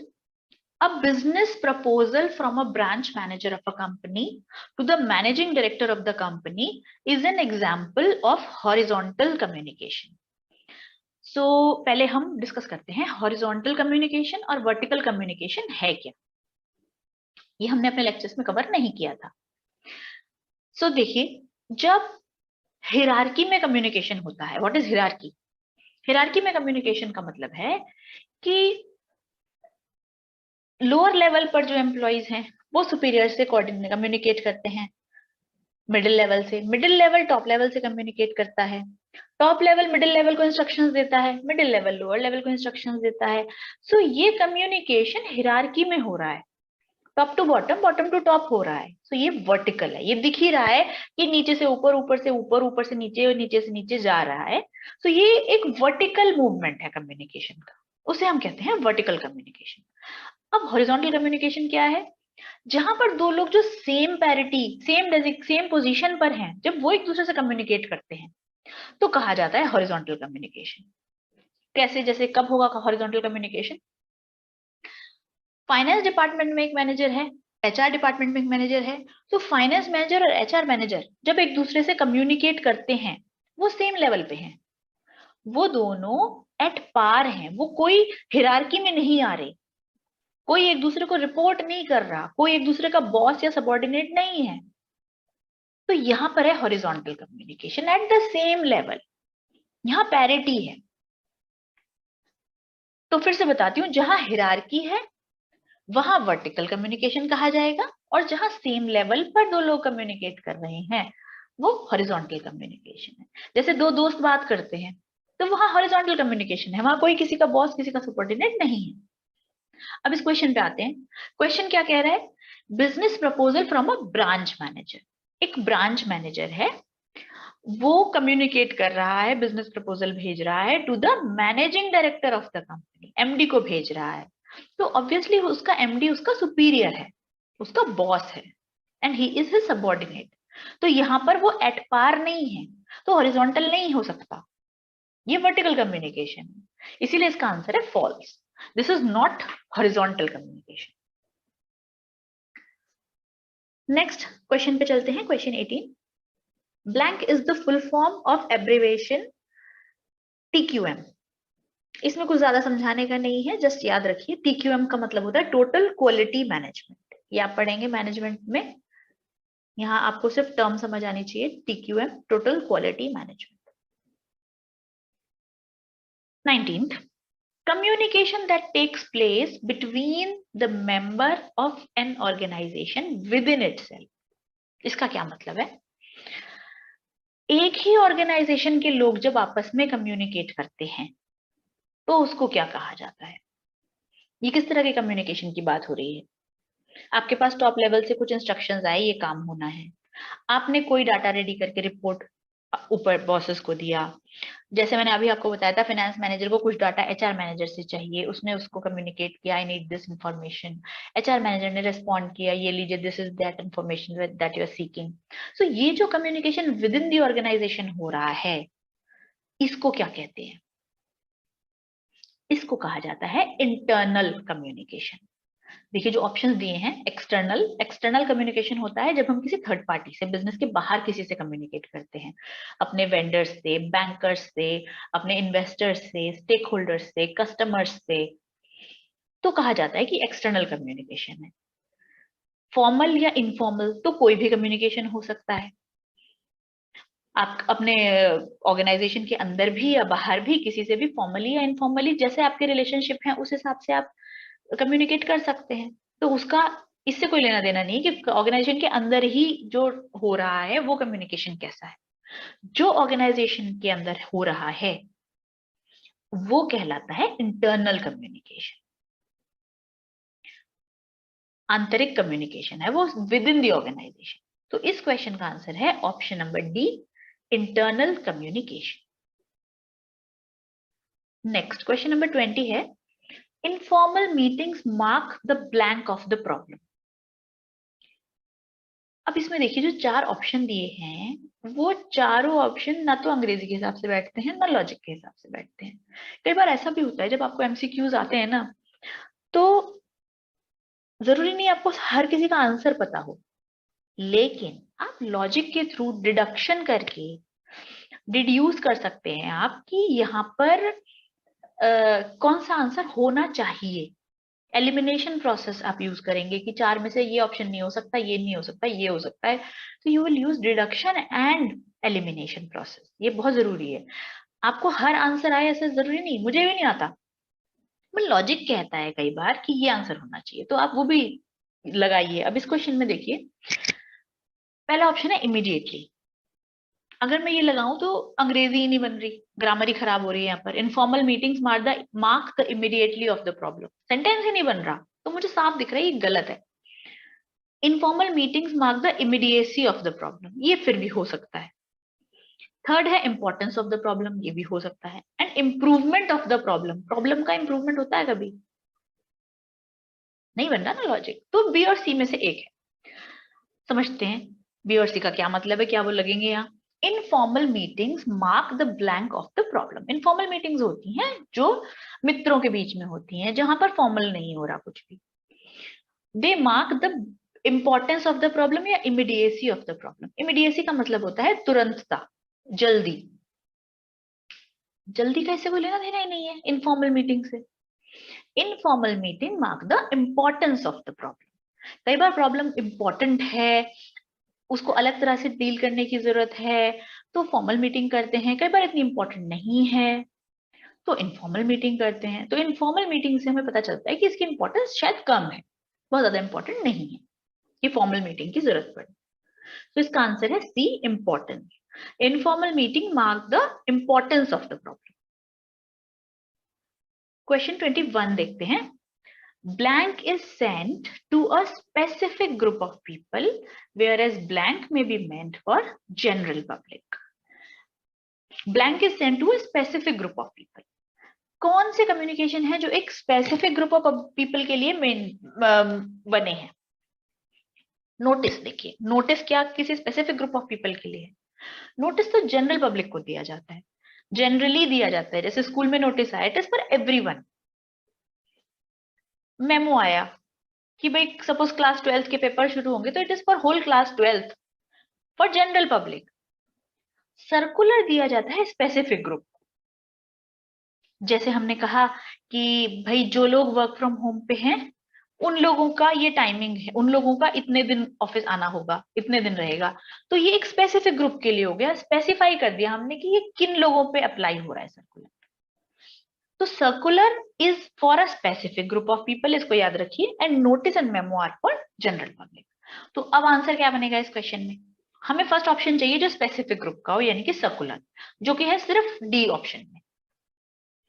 A business proposal from a branch manager of a company to the managing director of the company is an example of horizontal communication. So पहले हम discuss करते हैं horizontal communication और vertical communication है क्या। ये हमने अपने लेक्चर्स में कवर नहीं किया था। सो देखिए, जब हिरार्की में कम्युनिकेशन होता है, व्हाट इज हिरार्की? हिरार्की में कम्युनिकेशन का मतलब है कि लोअर लेवल पर जो एम्प्लॉइज हैं वो सुपीरियर से कोऑर्डिनेट कम्युनिकेट करते हैं, मिडिल लेवल से, मिडिल लेवल टॉप लेवल से कम्युनिकेट करता है, टॉप लेवल मिडिल लेवल को इंस्ट्रक्शंस देता है, मिडिल लेवल लोअर लेवल को इंस्ट्रक्शंस देता है। सो ये कम्युनिकेशन हिरार्की में हो रहा है, top to bottom, bottom to top हो रहा है। सो ये वर्टिकल है, ये दिख ही रहा है कि नीचे से ऊपर, ऊपर से ऊपर, ऊपर से नीचे और नीचे से नीचे जा रहा है। सो ये एक वर्टिकल मूवमेंट है कम्युनिकेशन का, उसे हम कहते हैं वर्टिकल कम्युनिकेशन। अब हॉरिजॉन्टल कम्युनिकेशन क्या है? जहां पर दो लोग जो सेम पैरिटी, सेम पोजीशन पर हैं, जब वो एक दूसरे से कम्युनिकेट करते हैं तो कहा जाता है हॉरिजॉन्टल कम्युनिकेशन। कैसे? जैसे कब होगा हॉरिजॉन्टल कम्युनिकेशन? फाइनेंस डिपार्टमेंट में एक मैनेजर है, HR डिपार्टमेंट में एक मैनेजर है, तो फाइनेंस मैनेजर और HR मैनेजर जब एक दूसरे से कम्युनिकेट करते हैं, वो सेम लेवल पे हैं, वो दोनों एट पार हैं, वो कोई हिरार्की में नहीं आ रहे, कोई एक दूसरे को रिपोर्ट नहीं कर रहा, कोई एक दूसरे का बॉस या सबऑर्डिनेट नहीं है। तो यहां पर है horizontal communication at the same level, यहां पैरिटी है। तो फिर से बताती हूँ, जहां हिरार्की है वहां वर्टिकल कम्युनिकेशन कहा जाएगा, और जहां सेम लेवल पर दो लोग कम्युनिकेट कर रहे हैं वो हॉरिजॉन्टल कम्युनिकेशन है। जैसे दो दोस्त बात करते हैं तो वहां हॉरिजॉन्टल कम्युनिकेशन है, वहां कोई किसी का बॉस किसी का सबऑर्डिनेट नहीं है। अब इस क्वेश्चन पे आते हैं। क्वेश्चन क्या कह रहा है? Business proposal from a branch manager. एक ब्रांच मैनेजर है, वो कम्युनिकेट कर रहा है, बिजनेस प्रपोजल भेज रहा है to the managing director of the company, MD को भेज रहा है। तो ऑब्वियसली उसका MD उसका सुपीरियर है, उसका बॉस है, and he is his subordinate. तो यहां पर वो एट पार नहीं है, तो हॉरिजॉन्टल नहीं हो सकता, ये वर्टिकल कम्युनिकेशन है। इसीलिए इसका आंसर है false. This is not horizontal communication. Next question पे चलते हैं, question 18। Blank is the full form of abbreviation TQM। इसमें कुछ ज्यादा समझाने का नहीं है, जस्ट याद रखिए TQM का मतलब होता है टोटल क्वालिटी मैनेजमेंट। ये आप पढ़ेंगे मैनेजमेंट में, यहाँ आपको सिर्फ टर्म समझ आनी चाहिए, TQM total quality management. 19th, communication that takes place between the member of an organization within itself। इसका क्या मतलब है? एक ही ऑर्गेनाइजेशन के लोग जब आपस में कम्युनिकेट करते हैं तो उसको क्या कहा जाता है? ये किस तरह के कम्युनिकेशन की बात हो रही है? आपके पास टॉप लेवल से कुछ इंस्ट्रक्शंस आए, ये काम होना है, आपने कोई डाटा रेडी करके रिपोर्ट ऊपर बॉसेस को दिया। जैसे मैंने अभी आपको बताया था, फाइनेंस मैनेजर को कुछ डाटा HR मैनेजर से चाहिए, उसने उसको कम्युनिकेट किया, I need this information. HR manager ने रिस्पॉन्ड किया, ये लीजिए, this is that information that you are seeking. So ये जो communication within the organisation हो रहा है, इसको क्या कहते हैं? इसको कहा जाता है इंटरनल कम्युनिकेशन। देखिए जो ऑप्शंस दिए हैं, एक्सटर्नल कम्युनिकेशन होता है जब हम किसी थर्ड पार्टी से, बिजनेस के बाहर किसी से कम्युनिकेट करते हैं, अपने वेंडर्स से, बैंकर्स से, अपने इन्वेस्टर्स से, स्टेक होल्डर्स से, कस्टमर्स से, तो कहा जाता है कि एक्सटर्नल कम्युनिकेशन है। फॉर्मल या इनफॉर्मल तो कोई भी कम्युनिकेशन हो सकता है। आप अपने ऑर्गेनाइजेशन के अंदर भी या बाहर भी किसी से भी फॉर्मली या इनफॉर्मली, जैसे आपके रिलेशनशिप हैं उस हिसाब से आप कम्युनिकेट कर सकते हैं। तो उसका इससे कोई लेना देना नहीं कि ऑर्गेनाइजेशन के अंदर ही जो हो रहा है वो कम्युनिकेशन कैसा है। जो ऑर्गेनाइजेशन के अंदर हो रहा है वो कहलाता है इंटरनल कम्युनिकेशन। आंतरिक कम्युनिकेशन है वो विद इन द ऑर्गेनाइजेशन। तो इस क्वेश्चन का आंसर है option number D, internal communication. Next question number 20 है, informal meetings mark the blank of the problem. अब इसमें देखिए जो चार ऑप्शन दिए हैं वो चारों ऑप्शन ना तो अंग्रेजी के हिसाब से बैठते हैं ना लॉजिक के हिसाब से बैठते हैं। कई बार ऐसा भी होता है जब आपको एमसीक्यूज आते हैं ना, तो जरूरी नहीं आपको हर किसी का आंसर पता हो, लेकिन आप लॉजिक के थ्रू डिडक्शन करके डिड्यूस कर सकते हैं आप कि यहाँ पर कौन सा आंसर होना चाहिए। एलिमिनेशन प्रोसेस आप यूज करेंगे कि चार में से ये ऑप्शन नहीं हो सकता, ये नहीं हो सकता, ये हो सकता है। तो you will use deduction and elimination process, ये बहुत जरूरी है। आपको हर आंसर आए ऐसा जरूरी नहीं, मुझे भी नहीं आता, बट लॉजिक कहता है कई बार कि ये आंसर होना चाहिए, तो आप वो भी लगाइए। अब इस क्वेश्चन में देखिए, पहला ऑप्शन है इमीडिएटली। अगर मैं ये लगाऊं तो अंग्रेजी ही नहीं बन रही, ग्रामर ही खराब हो रही है यहाँ पर। Informal meetings mark the immediately of the problem, sentence ही नहीं बन रहा, तो मुझे साफ दिख रहा है ये गलत है। Informal meetings mark the immediacy of the problem, ये फिर भी हो सकता है। थर्ड है इंपॉर्टेंस ऑफ द प्रॉब्लम, ये भी हो सकता है। And improvement of the problem, problem का इंप्रूवमेंट होता है कभी? नहीं बन रहा ना लॉजिक, तो बी और सी में से एक है। समझते हैं बी और सी का क्या मतलब है, क्या वो लगेंगे यहाँ। Informal meetings mark the blank of the problem. Informal meetings होती हैं जो मित्रों के बीच में होती हैं, जहां पर फॉर्मल नहीं हो रहा कुछ भी। They mark the importance of the problem या immediacy of the problem. Immediacy का मतलब होता है तुरंतता, जल्दी। जल्दी का इससे कोई लेना देना ही नहीं है इनफॉर्मल मीटिंग से। Informal meeting mark the importance of the problem. कई बार प्रॉब्लम इंपॉर्टेंट है, उसको अलग तरह से डील करने की जरूरत है, तो फॉर्मल मीटिंग करते हैं। कई बार इतनी इंपॉर्टेंट नहीं है तो इनफॉर्मल मीटिंग करते हैं। तो इनफॉर्मल मीटिंग से हमें पता चलता है कि इसकी इंपॉर्टेंस शायद कम है, बहुत ज्यादा इंपॉर्टेंट नहीं है, कि फॉर्मल मीटिंग की जरूरत पड़े। तो इसका आंसर है C, importance. Informal meeting mark the importance of the problem. Question 21 देखते हैं। Blank is sent to a specific group of people, whereas blank may be meant for general public. Blank is sent to a specific group of people. कौन से communication है जो एक specific group of people के लिए बने हैं? Notice देखिए, नोटिस क्या किसी स्पेसिफिक ग्रुप ऑफ पीपल के लिए है? नोटिस तो जनरल पब्लिक को दिया जाता है, जनरली दिया जाता है। जैसे स्कूल में नोटिस आया, it is for everyone. Memo आया कि भाई सपोज क्लास 12th के पेपर शुरू होंगे, तो it is for whole class 12th, for general public. Circular दिया जाता है स्पेसिफिक ग्रुप। जैसे हमने कहा कि भाई जो लोग वर्क फ्रॉम होम पे हैं उन लोगों का ये टाइमिंग है, उन लोगों का इतने दिन ऑफिस आना होगा, इतने दिन रहेगा। तो ये एक स्पेसिफिक ग्रुप के लिए हो गया, स्पेसिफाई कर दिया हमने कि ये किन लोगों पे अप्लाई हो रहा है सर्कुलर। तो circular is for a specific group of people, इसको याद रखिए। And notice and memo are for general public. तो अब आंसर क्या बनेगा इस क्वेश्चन में? हमें फर्स्ट ऑप्शन चाहिए जो स्पेसिफिक ग्रुप का हो, यानी कि सर्कुलर, जो कि है सिर्फ डी ऑप्शन में।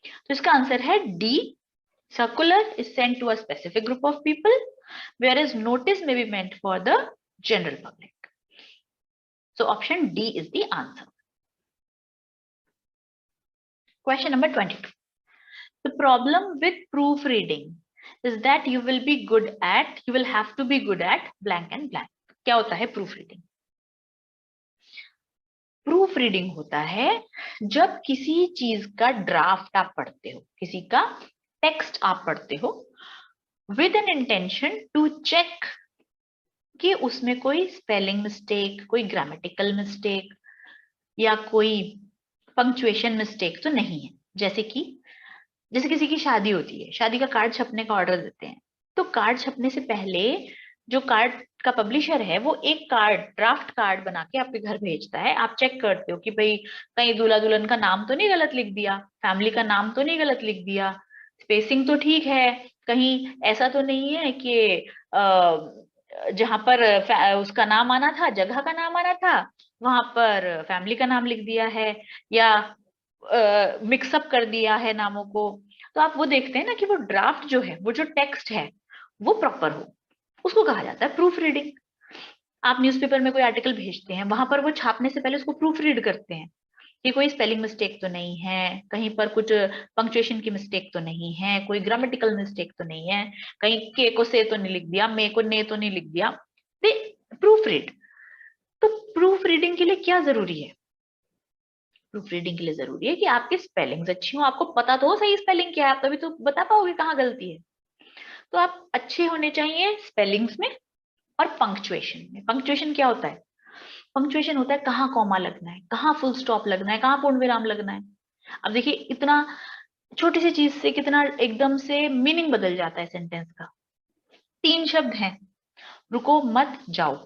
तो इसका आंसर है D, circular is sent to a specific group of people, whereas notice may be meant for the general public. So option D is the answer. Question number 22. The problem with proofreading is that you will have to be good at blank and blank. क्या होता है proofreading? Proof reading होता है जब किसी चीज का draft आप पढ़ते हो, किसी का टेक्स्ट आप पढ़ते हो, with an intention to check कि उसमें कोई स्पेलिंग मिस्टेक, कोई ग्रामेटिकल मिस्टेक या कोई पंक्चुएशन मिस्टेक तो नहीं है। जैसे किसी की शादी होती है, शादी का कार्ड छपने का ऑर्डर देते हैं, तो कार्ड छपने से पहले जो कार्ड का पब्लिशर है वो एक कार्ड, ड्राफ्ट कार्ड बना के आपके घर भेजता है। आप चेक करते हो कि भाई कहीं दूल्हा दुल्हन का नाम तो नहीं गलत लिख दिया, फैमिली का नाम तो नहीं गलत लिख दिया, स्पेसिंग तो ठीक है, कहीं ऐसा तो नहीं है कि जहां पर उसका नाम आना था, जगह का नाम आना था, वहां पर फैमिली का नाम लिख दिया है, या मिक्सअप कर दिया है नामों को। तो आप वो देखते हैं ना कि वो ड्राफ्ट जो है, वो जो टेक्स्ट है वो प्रॉपर हो, उसको कहा जाता है प्रूफ रीडिंग। आप न्यूज़पेपर में कोई आर्टिकल भेजते हैं, वहां पर वो छापने से पहले उसको प्रूफ रीड करते हैं कि कोई स्पेलिंग मिस्टेक तो नहीं है, कहीं पर कुछ पंक्चुएशन की मिस्टेक तो नहीं है, कोई ग्रामेटिकल मिस्टेक तो नहीं है, कहीं के को से तो नहीं लिख दिया, मे को ने तो नहीं लिख दिया। Proof read. तो प्रूफ रीडिंग के लिए क्या जरूरी है? प्रूफ रीडिंग के लिए जरूरी है कि आपकी स्पेलिंग्स अच्छी हो, आपको पता तो हो सही स्पेलिंग क्या है, आप तभी तो बता पाओगे कहाँ गलती है। तो आप अच्छे होने चाहिए स्पेलिंग्स में और पंक्चुएशन में। पंक्चुएशन क्या होता है? पंक्चुएशन होता है कहाँ कॉमा लगना है, कहाँ फुल स्टॉप लगना है, कहाँ पूर्ण विराम लगना है। अब देखिए इतना छोटी सी चीज से कितना एकदम से मीनिंग बदल जाता है सेंटेंस का। 3 शब्द हैं, रुको मत जाओ।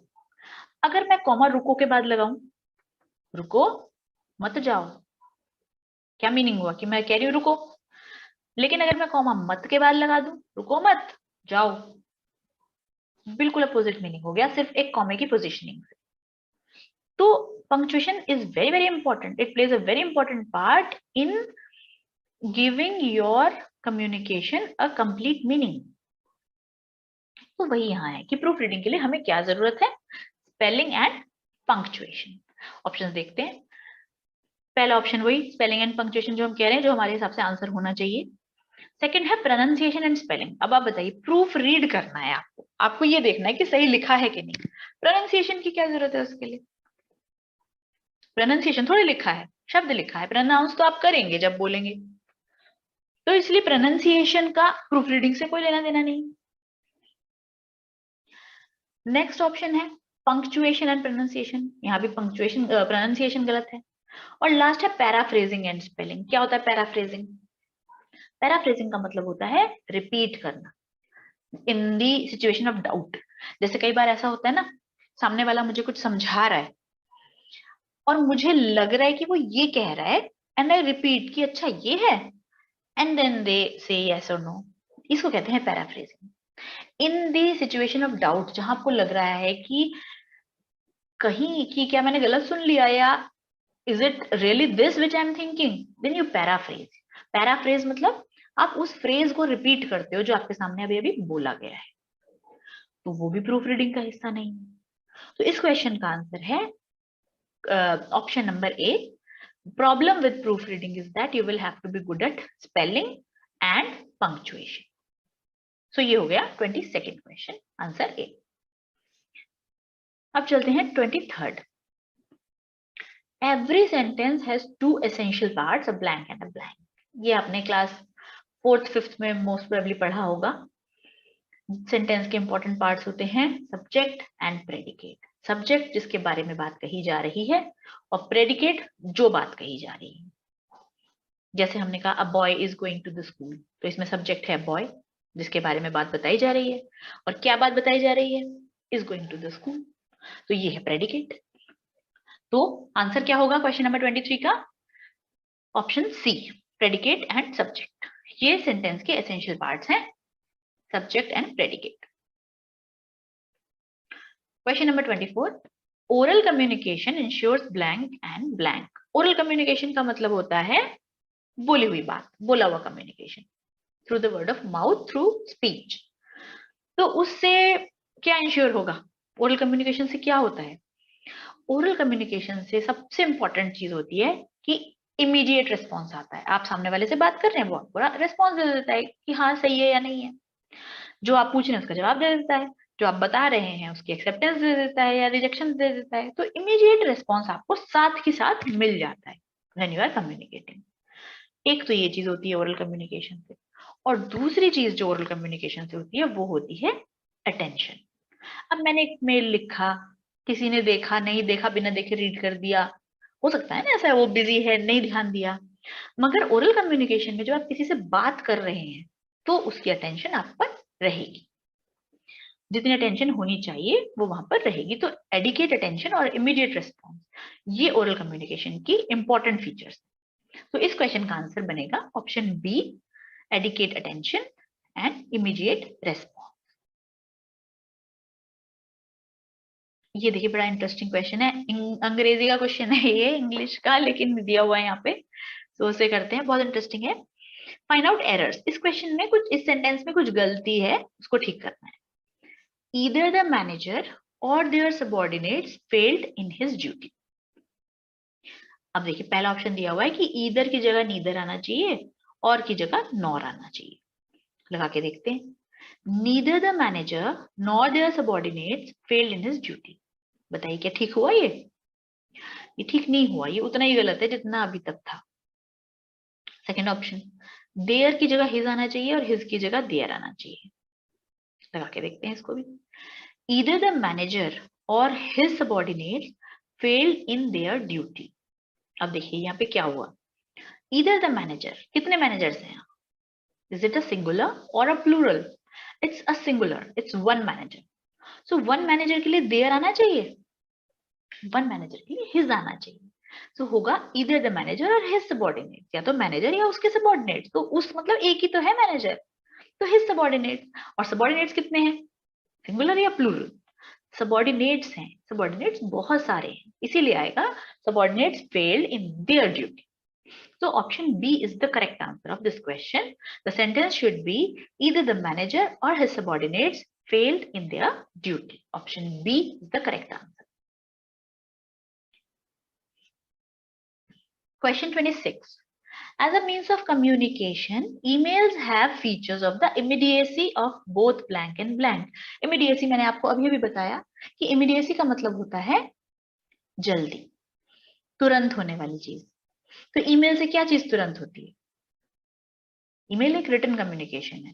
अगर मैं कॉमा रुको के बाद लगाऊं, रुको मत जाओ, क्या मीनिंग हुआ कि मैं कह रही हूं रुको। लेकिन अगर मैं कॉमा मत के बाद लगा दूं, रुको मत जाओ, बिल्कुल अपोजिट मीनिंग हो गया सिर्फ एक कॉमे की पोजिशनिंग से। तो punctuation is very very important. It plays a very important part in giving your communication a complete meaning. तो वही यहाँ है कि प्रूफ रीडिंग के लिए हमें क्या जरूरत है? Spelling and punctuation. ऑप्शंस देखते हैं। पहला ऑप्शन वही स्पेलिंग एंड पंक्चुएशन जो हम कह रहे हैं, जो हमारे हिसाब से आंसर होना चाहिए। सेकंड है प्रोनाउंसिएशन एंड स्पेलिंग। अब आप बताइए, प्रूफ रीड करना है आपको, आपको ये देखना है कि सही लिखा है कि नहीं। प्रोनाउंसिएशन की क्या जरूरत है उसके लिए? प्रोनाउंसिएशन थोड़ी लिखा है, शब्द लिखा है, प्रोनाउंस तो आप करेंगे जब बोलेंगे, तो इसलिए प्रोनाउंसिएशन का प्रूफ रीडिंग से कोई लेना देना नहीं। नेक्स्ट ऑप्शन है पंक्चुएशन एंड प्रोनाउंसिएशन। यहाँ भी पंक्चुएशन प्रोनाउंसिएशन गलत है। और लास्ट है पैराफ्रेजिंग एंड स्पेलिंग। क्या होता है पैराफ्रेजिंग? पैराफ्रेजिंग का मतलब होता है रिपीट करना इन दी सिचुएशन ऑफ डाउट। जैसे कई बार ऐसा होता है ना, सामने वाला मुझे कुछ समझा रहा है और मुझे लग रहा है कि वो ये कह रहा है, एंड आई रिपीट कि अच्छा ये है, एंड देन दे से यस और नो। इसको कहते हैं paraphrasing. In the situation of doubt, जहां आपको लग रहा है कि कहीं कि क्या मैंने गलत सुन लिया, या is it really this which I am thinking, then you paraphrase. Paraphrase मतलब आप उस फ्रेज को रिपीट करते हो जो आपके सामने अभी अभी बोला गया है, तो वो भी प्रूफ रीडिंग का हिस्सा नहीं है। तो इस क्वेश्चन का आंसर है option number A. Problem with proofreading is that you will have to be good at spelling and punctuation. So ये हो गया 22nd question, आंसर ए। अब चलते हैं 23rd। Every sentence has 2 essential parts, a blank and a blank. ये आपने class 4th 5th में most probably पढ़ा होगा। सेंटेंस के इंपॉर्टेंट पार्ट्स होते हैं सब्जेक्ट एंड प्रेडिकेट। सब्जेक्ट जिसके बारे में बात कही जा रही है, और प्रेडिकेट जो बात कही जा रही है। जैसे हमने कहा a boy is going to the school, तो इसमें सब्जेक्ट है बॉय जिसके बारे में बात बताई जा रही है, और क्या बात बताई जा रही है? Is going to the school, तो ये है प्रेडिकेट। तो आंसर क्या होगा क्वेश्चन नंबर 23 का? Option C, predicate and subject. ये सेंटेंस के एसेंशियल पार्ट्स हैं, subject and predicate. Question number 24, oral communication ensures blank and blank. Oral communication का मतलब होता है बोली हुई बात, बोला हुआ communication, through the word of mouth, through speech. तो उससे क्या इंश्योर होगा? ओरल कम्युनिकेशन से क्या होता है? ओरल कम्युनिकेशन से सबसे इंपॉर्टेंट चीज होती है कि इमीडिएट रिस्पॉन्स आता है। आप सामने वाले से बात कर रहे हैं, वो पूरा रिस्पॉन्स दे देता है कि हाँ सही है या नहीं है। जो आप पूछ रहे हैं उसका जवाब दे देता है, जो आप बता रहे हैं उसकी एक्सेप्टेंस दे देता है या रिजेक्शन दे देता है। तो इमीडिएट रिस्पॉन्स आपको साथ ही साथ मिल जाता है व्हेन यू आर कम्युनिकेटिंग। एक तो ये चीज होती है ओरल कम्युनिकेशन से। और दूसरी चीज जो ओरल कम्युनिकेशन से होती है वो होती है अटेंशन। अब मैंने एक मेल लिखा, किसी ने देखा, नहीं देखा, बिना देखे रीड कर दिया, हो सकता है ना ऐसा, वो बिजी है, नहीं ध्यान दिया। मगर ओरल कम्युनिकेशन में जब आप किसी से बात कर रहे हैं तो उसकी अटेंशन आप पर रहेगी, जितनी अटेंशन होनी चाहिए वो वहां पर रहेगी। तो एडिकेट अटेंशन और इमीडिएट रिस्पॉन्स, ये ओरल कम्युनिकेशन की इंपॉर्टेंट फीचर्स। तो इस क्वेश्चन का आंसर बनेगा option B, adequate attention and immediate response. ये देखिए बड़ा इंटरेस्टिंग क्वेश्चन है, अंग्रेजी का क्वेश्चन है ये, इंग्लिश का लेकिन दिया हुआ है यहाँ पे, तो उसे करते हैं, बहुत इंटरेस्टिंग है। फाइंड आउट एरर्स, इस क्वेश्चन में कुछ, इस सेंटेंस में कुछ गलती है, उसको ठीक करना है। Either the manager or their subordinates failed in his duty. अब देखिए पहला ऑप्शन दिया हुआ है कि ईदर की जगह नीदर आना चाहिए और की जगह नॉर आना चाहिए। लगा के देखते हैं। Neither the manager nor their subordinates failed in his duty, बताइए क्या ठीक हुआ ये ठीक नहीं हुआ, ये उतना ही गलत है जितना अभी तक था। सेकंड ऑप्शन, देयर की जगह हिज आना चाहिए और हिज की जगह देयर आना चाहिए। लगा के देखते हैं इसको भी। Either the manager or his subordinates failed in their duty. अब देखिए यहाँ पे क्या हुआ, ईदर द मैनेजर, कितने मैनेजर्स हैं? Is it a singular or a plural? It's a singular, it's one manager. So one manager के लिए देयर आना चाहिए, वन मैनेजर के लिए हिज आना चाहिए। तो होगा इधर the manager or his subordinate, या तो मैनेजर या उसके सबऑर्डिनेट, तो उस मतलब एक ही तो है मैनेजर, तो हिज सबऑर्डिनेट। और सबऑर्डिनेट्स कितने हैं, सिंगुलर या प्लूरल? सबऑर्डिनेट्स हैं, सबऑर्डिनेट्स बहुत सारे हैं, इसीलिए आएगा subordinates failed in their duty. So option B is the correct answer of this question. The sentence should be either the manager or his subordinates failed in their duty. Option B is the correct answer. Question 26. As a means of communication, emails have features of the immediacy of both blank and blank. Immediacy मैंने आपको अभी भी बताया कि immediacy का मतलब होता है जल्दी, तुरंत होने वाली चीज। तो ईमेल से क्या चीज तुरंत होती है? ईमेल एक रिटन कम्युनिकेशन है,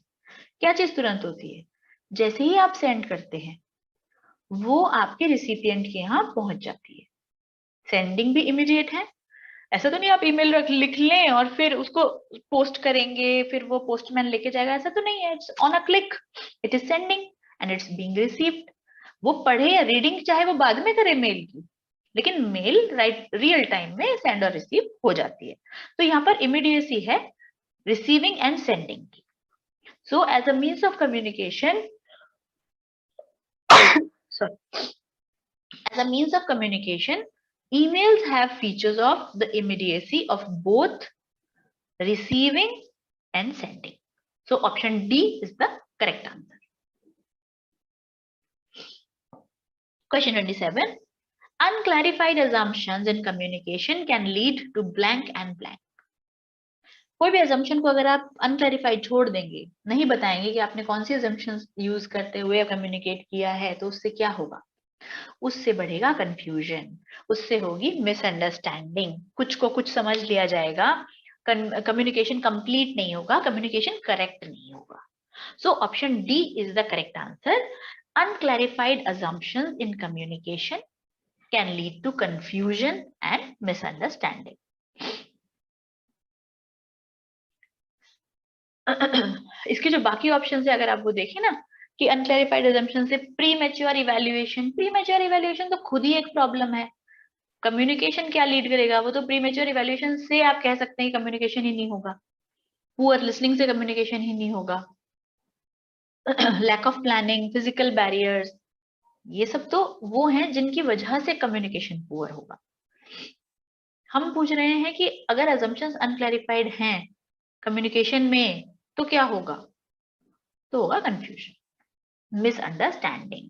क्या चीज तुरंत होती है? जैसे ही आप सेंड करते हैं वो आपके रिसिपिएंट के यहाँ पहुंच जाती है। सेंडिंग भी इमीडिएट है, ऐसा तो नहीं आप ईमेल लिख लें और फिर उसको पोस्ट करेंगे, फिर वो पोस्टमैन लेके जाएगा, ऐसा तो नहीं है। It's on a click, it is sending end it's being received. वो पढ़े या रीडिंग चाहे वो बाद में करे मेल की, लेकिन मेल राइट रियल टाइम में सेंड और रिसीव हो जाती है। तो यहाँ पर इमीडिएसी है रिसीविंग एंड सेंडिंग की। So as a means of communication, sorry, as a means of communication, emails have features of the immediacy of both receiving and sending. So option D is the correct answer. Question 27. Unclarified assumptions in communication can lead to blank and blank. कोई भी assumption को अगर आप unclarified छोड़ देंगे, नहीं बताएंगे कि आपने कौन सी assumptions यूज करते हुए communicate किया है, तो उससे क्या होगा? उससे बढ़ेगा कंफ्यूजन, उससे होगी मिसअंडरस्टैंडिंग, कुछ को कुछ समझ लिया जाएगा, कम्युनिकेशन कंप्लीट नहीं होगा, कम्युनिकेशन करेक्ट नहीं होगा। So option D is the correct answer. Unclarified assumptions in communication can lead to confusion and misunderstanding. इसके जो बाकी ऑप्शन है अगर आप वो देखें ना, कि अनक्लैरिफाइड assumption से प्री मैच्योर इवैल्यूएशन तो खुद ही एक प्रॉब्लम है। कम्युनिकेशन क्या लीड करेगा, वो तो प्रीमेच्योर इवैल्यूएशन से आप कह सकते हैं कम्युनिकेशन ही नहीं होगा, पुअर लिसनिंग से कम्युनिकेशन ही नहीं होगा, lack of planning, physical barriers, ये सब तो वो हैं जिनकी वजह से कम्युनिकेशन पुअर होगा। हम पूछ रहे हैं कि अगर assumptions अनक्लैरिफाइड हैं कम्युनिकेशन में तो क्या होगा? तो होगा confusion, misunderstanding.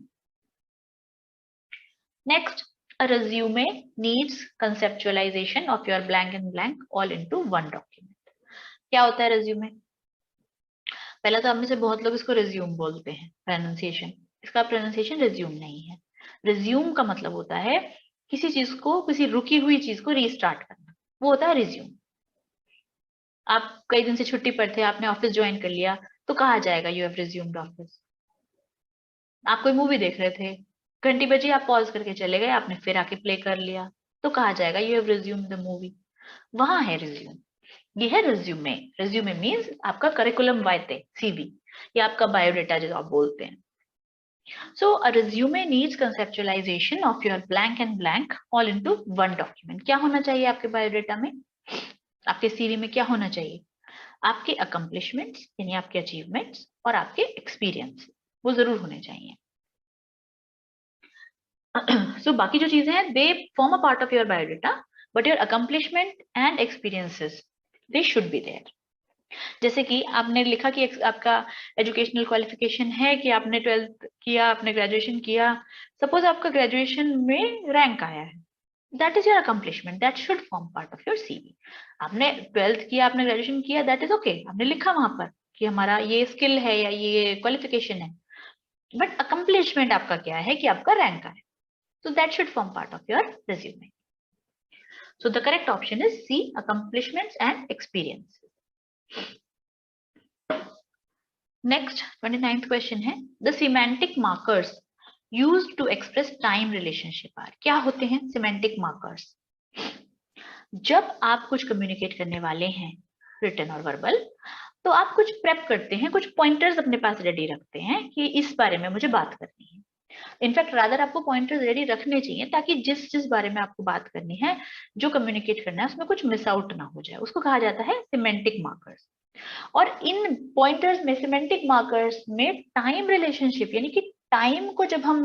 Next, a resume needs conceptualization of your blank and blank all into one document. क्या होता है resume? पहला तो आप में से बहुत लोग इसको रिज्यूम बोलते हैं, प्रोनाउंसिएशन, इसका प्रोनाउंसिएशन रिज्यूम नहीं है। रिज्यूम का मतलब होता है किसी चीज को, किसी रुकी हुई चीज को रीस्टार्ट करना, वो होता है रिज्यूम। आप कई दिन से छुट्टी पर थे, आपने ऑफिस ज्वाइन कर लिया, तो कहा जाएगा यू हैव रिज्यूम्ड ऑफिस। आप कोई मूवी देख रहे थे, घंटी बजी, आप पॉज करके चले गए, आपने फिर आके प्ले कर लिया, तो कहा जाएगा you have resumed the movie. वहां है रिज्यूम, ये है रिज्यूमे। रिज्यूमे मीन्स आपका करिकुलम वाइटे, सीवी, या आपका बायोडेटा जो आप बोलते हैं। So a resume needs conceptualization of your blank and blank all into one document. क्या होना चाहिए आपके बायोडेटा में, आपके सीवी में क्या होना चाहिए? आपके अकम्पलिशमेंट्स यानी आपके अचीवमेंट्स और आपके एक्सपीरियंस, वो जरूर होने चाहिए। So बाकी जो चीजें हैं they form a part of your biodata, but your accomplishment and experiences they should be there. जैसे कि आपने लिखा कि आपका एजुकेशनल क्वालिफिकेशन है कि आपने 12th किया, आपने ग्रेजुएशन किया, सपोज आपका ग्रेजुएशन में रैंक आया है, that is your accomplishment, that should form part of your CV. आपने 12th किया, आपने ग्रेजुएशन किया, दैट इज ओके, आपने लिखा वहां पर कि हमारा ये स्किल है या ये क्वालिफिकेशन है, बट अकम्पलिशमेंट आपका क्या है कि आपका रैंक आया, so that should form part of your resume. So the correct option is C, accomplishments and experience. Next 29th question है the semantic markers used to express time relationship are। क्या होते हैं semantic markers? जब आप कुछ communicate करने वाले हैं रिटन और वर्बल, तो आप कुछ प्रेप करते हैं, कुछ पॉइंटर्स अपने पास रेडी रखते हैं कि इस बारे में मुझे बात करनी है। इनफैक्ट रादर आपको पॉइंटर्स रेडी रखने चाहिए ताकि जिस जिस बारे में आपको बात करनी है, जो कम्युनिकेट करना है, उसमें कुछ मिस आउट ना हो जाए, उसको कहा जाता है सिमेंटिक मार्कर्स। और इन पॉइंटर्स में, सिमेंटिक मार्कर्स में टाइम रिलेशनशिप यानी कि टाइम को जब हम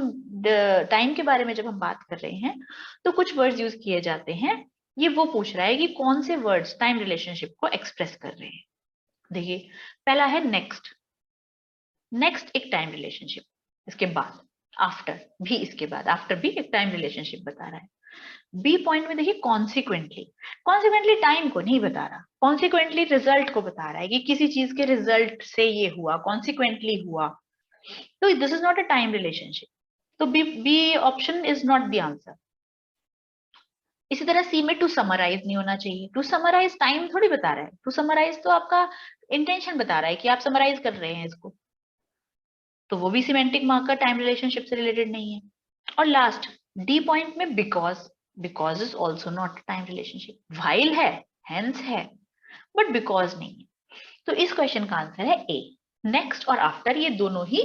टाइम के बारे में जब हम बात कर रहे हैं तो कुछ वर्ड्स यूज किए जाते हैं। ये वो पूछ रहा है कि कौन से वर्ड्स टाइम रिलेशनशिप को एक्सप्रेस कर रहे हैं। देखिए पहला है नेक्स्ट, नेक्स्ट एक टाइम रिलेशनशिप, इसके बाद आफ्टर भी, इसके बाद आफ्टर भी एक टाइम रिलेशनशिप बता रहा है। बी पॉइंट में देखिए कॉन्सिक्वेंटली, कॉन्सिक्वेंटली टाइम को नहीं बता रहा, कॉन्सिक्वेंटली रिजल्ट को बता रहा है कि किसी चीज के रिजल्ट से ये हुआ, कॉन्सिक्वेंटली हुआ, तो this is not a time relationship, तो B option is not the answer. इसी तरह सी में टू समराइज नहीं होना चाहिए, टू समराइज टाइम थोड़ी बता रहा है, टू समराइज तो आपका इंटेंशन बता रहा है कि आप समराइज कर रहे हैं इसको, तो वो भी सिमेंटिक मार्कर टाइम रिलेशनशिप से रिलेटेड नहीं है। और लास्ट डी पॉइंट में because, because is also not time relationship, while है, हेंस है, बट बिकॉज नहीं है। तो इस क्वेश्चन का आंसर है ए, नेक्स्ट और आफ्टर, ये दोनों ही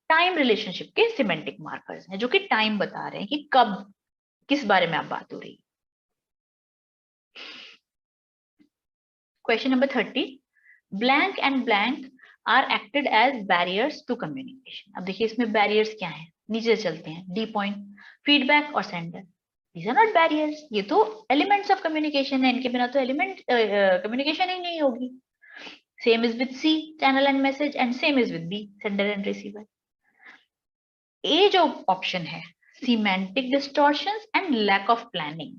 टाइम रिलेशनशिप के सिमेंटिक मार्कर्स हैं जो कि टाइम बता रहे हैं कि कब किस बारे में आप बात हो रही है। Question number 30, blank and blank are acted as barriers to communication. अब देखिए इसमें बैरियर्स क्या है, नीचे चलते हैं, डी पॉइंट, फीडबैक और sender, these are not barriers, ये तो एलिमेंट्स ऑफ कम्युनिकेशन है, इनके बिना तो एलिमेंट कम्युनिकेशन ही नहीं होगी। Same is with C, channel and message, and same is with B, sender and receiver. A जो ऑप्शन है, semantic distortions and lack of planning,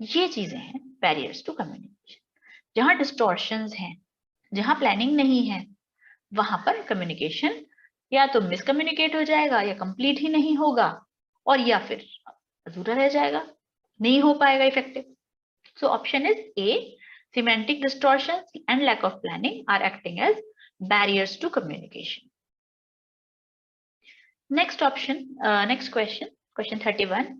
ये चीजें हैं बैरियर्स टू कम्युनिकेशन। जहां डिस्टॉर्शंस हैं, जहां प्लानिंग नहीं है, वहां पर कम्युनिकेशन या तो मिसकम्युनिकेट हो जाएगा या कंप्लीट ही नहीं होगा, और या फिर अधूरा रह जाएगा, नहीं हो पाएगा effective. So option is a, semantic distortions and lack of planning are acting as barriers to communication. Next option, next question, question 31,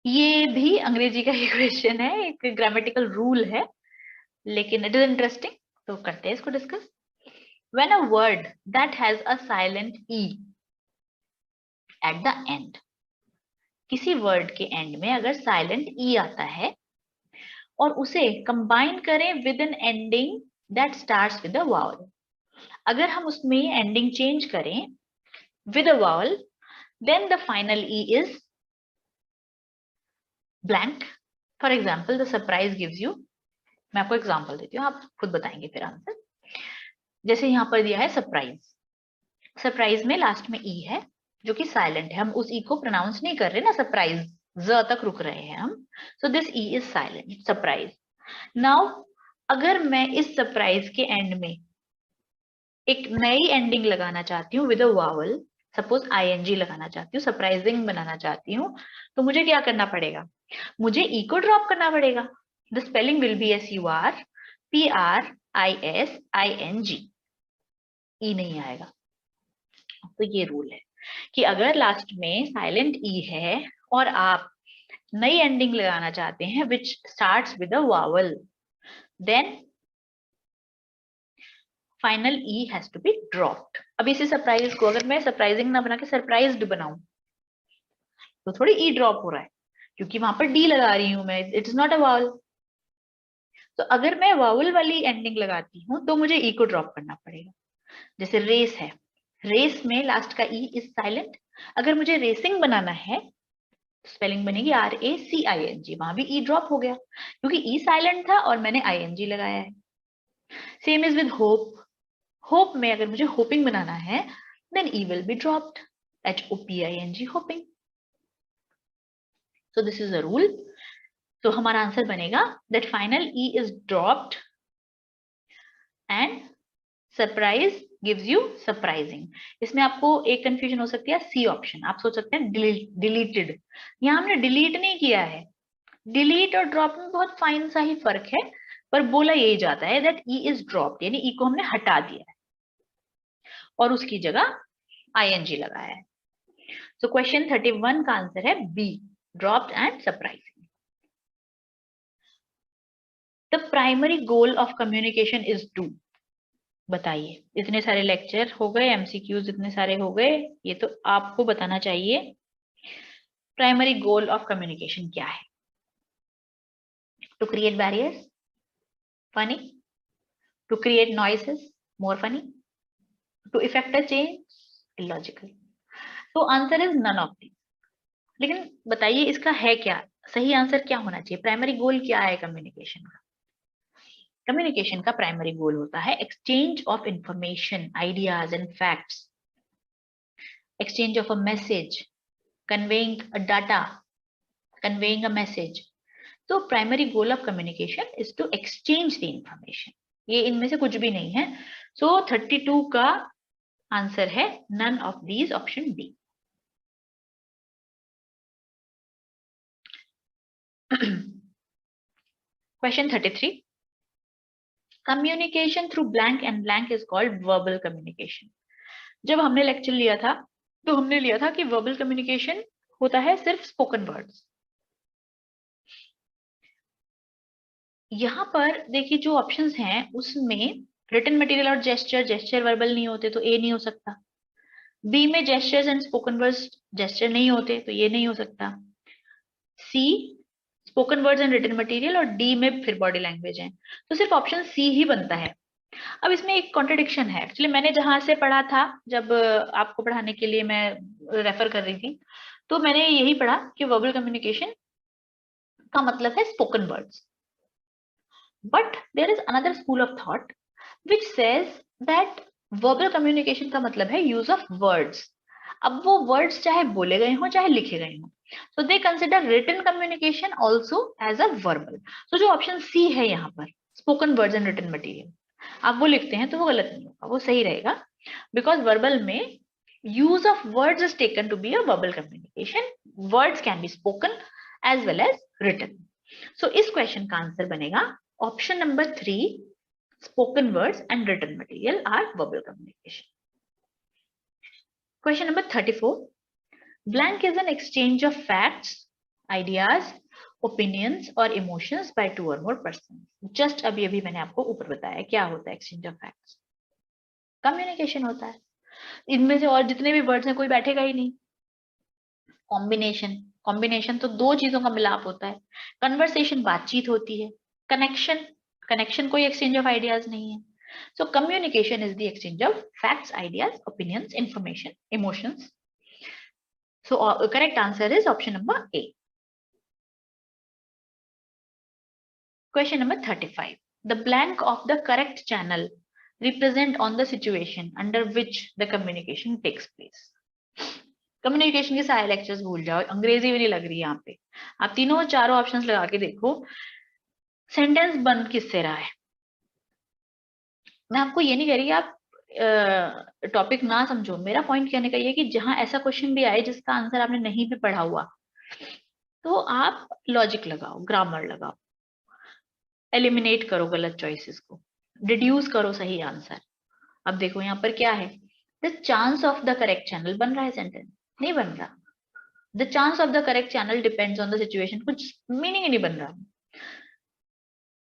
ये भी अंग्रेजी का ही क्वेश्चन है, एक ग्रामेटिकल रूल है, लेकिन इट इज इंटरेस्टिंग, तो करते हैं इसको discuss. When a word that has a silent e at the end, किसी वर्ड के एंड में अगर साइलेंट ई आता है और उसे कंबाइन करें with an ending that starts with a vowel, अगर हम उसमें एंडिंग चेंज करें with a vowel, then the final E is blank. For example the surprise gives you, मैं आपको एग्जाम्पल देती हूँ, आप खुद बताएंगे फिर आंसर। जैसे यहाँ पर दिया है सरप्राइज, सरप्राइज में लास्ट में ई है जो कि साइलेंट है, हम उस ई को प्रोनाउंस नहीं कर रहे ना, सरप्राइज ज तक रुक रहे हैं हम, so this E is silent, surprise. Now अगर मैं इस सरप्राइज के एंड में एक नई एंडिंग लगाना चाहती हूँ with a vowel, suppose ING लगाना चाहती हूँ, सरप्राइजिंग बनाना चाहती हूँ, तो मुझे क्या करना पड़ेगा, मुझे ई को ड्रॉप करना पड़ेगा। The spelling will be S U R PRISING, E नहीं आएगा। तो ये रूल है कि अगर लास्ट में साइलेंट ई है और आप नई एंडिंग लगाना चाहते हैं which starts with a vowel, then final E has to be dropped. अब इसी सरप्राइज को अगर मैं सरप्राइजिंग ना बना के सरप्राइज्ड बनाऊं तो थोड़ी ई ड्रॉप हो रहा है, क्योंकि वहां पर डी लगा रही हूं मैं, इट्स नॉट अ वावल। तो अगर मैं वावल वाली एंडिंग लगाती हूँ तो मुझे ई को ड्रॉप करना पड़ेगा। जैसे रेस है, रेस में लास्ट का ई इज साइलेंट। अगर मुझे रेसिंग बनाना है, स्पेलिंग बनेगी RACING, वहां भी ई ड्रॉप हो गया क्योंकि ई साइलेंट था और मैंने ING लगाया है। Same is with hope, hope में अगर मुझे होपिंग बनाना है then E will be dropped, HOPING, hoping. So this is a rule. तो हमारा आंसर बनेगा that final E is dropped and surprise gives you surprising. इसमें आपको एक कंफ्यूजन हो सकती है, सी ऑप्शन, आप सोच सकते हैं डिलीटेड, यहाँ हमने डिलीट नहीं किया है। डिलीट और ड्रॉप में बहुत फाइन सा ही फर्क है, पर बोला यही जाता है दैट ई इज ड्रॉप्ड, यानी ई को हमने हटा दिया है और उसकी जगह ING लगाया है। सो क्वेश्चन 31 का आंसर है B, dropped and surprising. The primary goal of communication is to, बताइए। इतने सारे लेक्चर हो गए, MCQs इतने सारे हो गए, ये तो आपको बताना चाहिए प्राइमरी गोल ऑफ कम्युनिकेशन क्या है। To create barriers, funny, to create noises, more funny, to effect a change, illogical. तो answer is none of these. लेकिन बताइए इसका है क्या, सही आंसर क्या होना चाहिए, प्राइमरी गोल क्या है कम्युनिकेशन का। कम्युनिकेशन का प्राइमरी गोल होता है exchange of information, ideas and facts, exchange of a message, conveying a data, conveying a message. So primary goal of communication is to exchange the information. ये इनमें से कुछ भी नहीं है। So 32 का आंसर है none of these, option D. Question 33. Communication through blank and blank is called verbal communication. जब हमने लेक्चर लिया था तो हमने लिया था कि वर्बल कम्युनिकेशन होता है सिर्फ स्पोकन वर्ड्स। यहाँ पर देखिए जो ऑप्शंस हैं उसमें रिटन मटेरियल और जेस्चर, जेस्चर वर्बल नहीं होते तो ए नहीं हो सकता। बी में gestures and spoken words, gesture नहीं होते तो ये नहीं हो सकता। C spoken words and written material, और डी में फिर बॉडी लैंग्वेज है, तो सिर्फ ऑप्शन सी ही बनता है। अब इसमें एक कॉन्ट्रडिक्शन है एक्चुअली, मैंने जहां से पढ़ा था, जब आपको पढ़ाने के लिए मैं रेफर कर रही थी, तो मैंने यही पढ़ा कि वर्बल कम्युनिकेशन का मतलब है spoken words. But there is another school of thought which says that verbal communication का मतलब है use of words। अब वो words चाहे बोले गए हों चाहे लिखे गए हों, so they consider written communication also as a verbal। so जो ऑप्शन सी है यहाँ पर spoken words and written material, आप वो लिखते हैं तो वो गलत नहीं होगा, वो सही रहेगा, because verbal में use of words is taken to be a verbal communication। words can be spoken as well as written। so इस क्वेश्चन का आंसर बनेगा option number 3, spoken words and written material are verbal communication। Question number 34. Blank is an exchange of facts, ideas, opinions or emotions by two or more persons। Just अभी मैंने आपको ऊपर बताया क्या होता है exchange of facts, communication होता है। इनमें से और जितने भी वर्ड्स हैं कोई बैठेगा ही नहीं। कॉम्बिनेशन, कॉम्बिनेशन तो दो चीजों का मिलाप होता है। कन्वर्सेशन बातचीत होती है, कनेक्शन, कनेक्शन कोई एक्सचेंज ऑफ आइडियाज नहीं है। So communication is the exchange of facts, ideas, opinions, information, emotions। So correct answer is option number A। Question number 35. The blank of the correct channel represent on the situation under which the communication takes place। Communication के सारे lectures भूल जाओ, अंग्रेजी भी नहीं लग रही यहाँ पे, आप तीनों चारों ऑप्शंस लगा के देखो सेंटेंस बन किससे रहा है। मैं आपको ये नहीं कह रही आप टॉपिक ना समझो, मेरा पॉइंट कहने का ये कि जहां ऐसा क्वेश्चन भी आए जिसका आंसर आपने नहीं भी पढ़ा हुआ, तो आप लॉजिक लगाओ, ग्रामर लगाओ। एलिमिनेट करो गलत चॉइसेस को, रिड्यूस करो सही आंसर। अब देखो यहाँ पर क्या है, the chance of the correct channel बन रहा है सेंटेंस, नहीं बन रहा। The chance of the correct channel depends on the situation, कुछ मीनिंग ही नहीं बन रहा।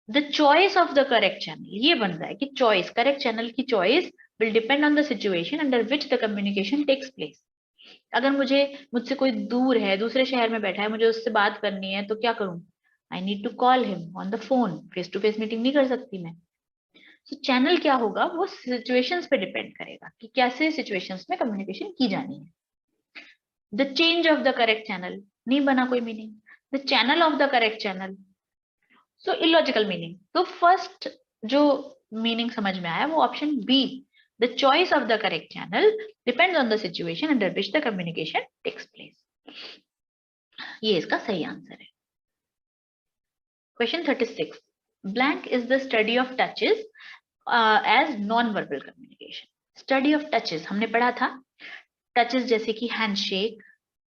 The choice of the correct channel, ये बन रहा है कि चॉइस, करेक्ट चैनल की choice will depend on the situation under which the communication takes place. अगर मुझसे कोई दूर है, दूसरे शहर में बैठा है, मुझे उससे बात करनी है, तो क्या करूं? I need to call him on the phone, face to face meeting नहीं कर सकती मैं। तो चैनल क्या होगा, वो सिचुएशंस पे डिपेंड करेगा कि कैसे सिचुएशंस में कम्युनिकेशन की जानी है। The change of the correct channel, नहीं बना कोई meaning. The channel of the correct channel, so illogical meaning. तो फर्स्ट जो मीनिंग समझ में आया वो option B, the choice of the correct channel depends on the situation under which the communication takes place, ये इसका सही आंसर है। Question 36, blank is the study of touches as non verbal communication. Study of touches हमने पढ़ा था, touches जैसे कि handshake,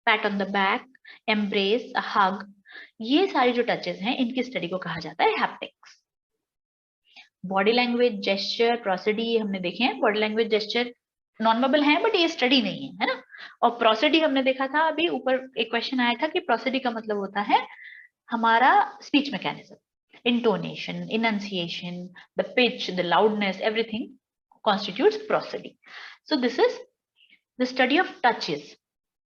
pat on the back, embrace, hug, ये सारी जो टचेस हैं इनकी स्टडी को कहा जाता है हैप्टिक्स। बॉडी लैंग्वेज, जेस्चर, प्रोसिडी हमने देखे हैं। Body language, gesture non verbal है, बट ये स्टडी नहीं है, है ना। और प्रोसिडी हमने देखा था, अभी ऊपर एक क्वेश्चन आया था कि प्रोसिडी का मतलब होता है हमारा speech mechanism, intonation, enunciation, the pitch, the loudness, everything constitutes prosody. So this is the study of touches,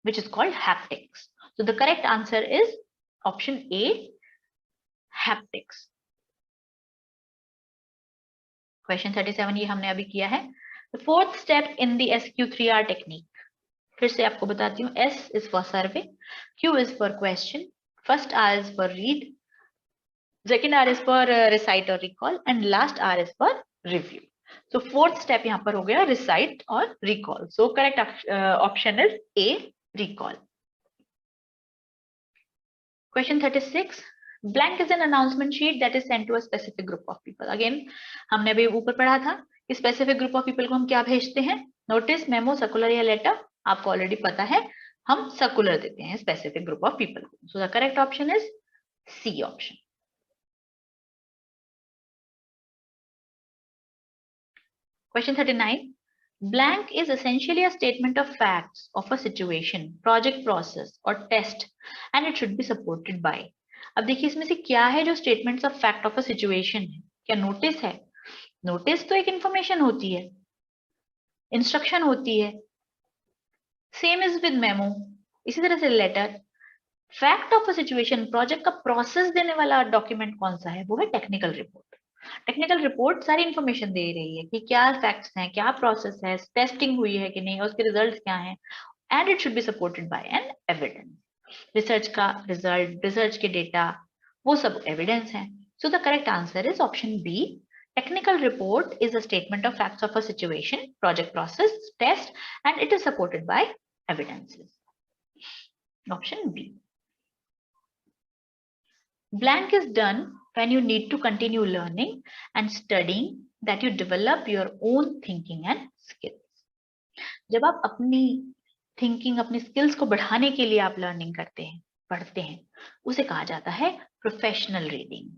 which is called haptics. So the correct answer is option A, haptics. Question 37 ये हमने अभी किया है। The fourth step in the SQ3R technique. फिर से आपको बताती हूँ, S is for survey, Q is for question, first R is for read, second R is for recite or recall, and last R is for review. So fourth step यहाँ पर हो गया recite और recall. So correct option is A, recall. Question 36. Blank is an announcement sheet that is sent to a specific group of people. Again, हमने अभी ऊपर पढ़ा था कि specific group of people को हम क्या भेजते हैं, notice, memo, circular या letter, आपको already पता है, हम circular देते हैं specific group of people को. So the correct option is C option. Question 39. Blank is essentially a statement of facts of a situation, project process or test, and it should be supported by. अब देखिए इसमें से क्या है जो statements of fact of a situation है? क्या notice है? Notice तो एक information होती है, instruction होती है, same is with memo, इसी तरह से letter. Fact of a situation, project का process देने वाला document कौन सा है? वो है technical report. टेक्निकल रिपोर्ट सारी इंफॉर्मेशन दे रही है कि क्या फैक्ट्स हैं, क्या प्रोसेस है, टेस्टिंग हुई है कि नहीं, उसके रिजल्ट्स क्या हैं, and it should be supported by an evidence. Research का रिजल्ट, रिसर्च के डेटा, वो सब एविडेंस है। So the correct answer is option B, technical report is a statement of facts of a situation, project process, test, and it is supported by evidences. Option B. Blank is done when you need to continue learning and studying that you develop your own thinking and skills. जब आप अपनी thinking, अपनी skills को बढ़ाने के लिए आप learning करते हैं, पढ़ते हैं, उसे कहा जाता है प्रोफेशनल रीडिंग।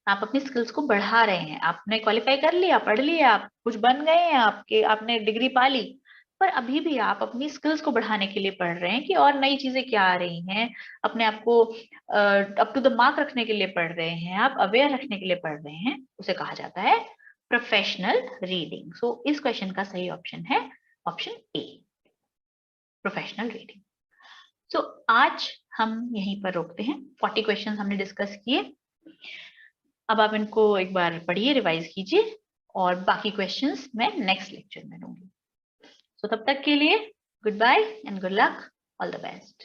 आप अपनी स्किल्स को बढ़ा रहे हैं, आपने क्वालिफाई कर लिया, पढ़ लिया, आप कुछ बन गए हैं, आपने डिग्री पा ली, पर अभी भी आप अपनी स्किल्स को बढ़ाने के लिए पढ़ रहे हैं कि और नई चीजें क्या आ रही हैं, अपने आप को अप टू द मार्क रखने के लिए पढ़ रहे हैं, आप अवेयर रखने के लिए पढ़ रहे हैं, उसे कहा जाता है प्रोफेशनल रीडिंग। सो इस क्वेश्चन का सही ऑप्शन है ऑप्शन ए, प्रोफेशनल रीडिंग। सो आज हम यहीं पर रोकते हैं। 40 क्वेश्चन हमने डिस्कस किए। अब आप इनको एक बार पढ़िए, रिवाइज कीजिए, और बाकी क्वेश्चंस मैं नेक्स्ट लेक्चर में दूंगी। So तब तक के लिए goodbye and good luck, all the best.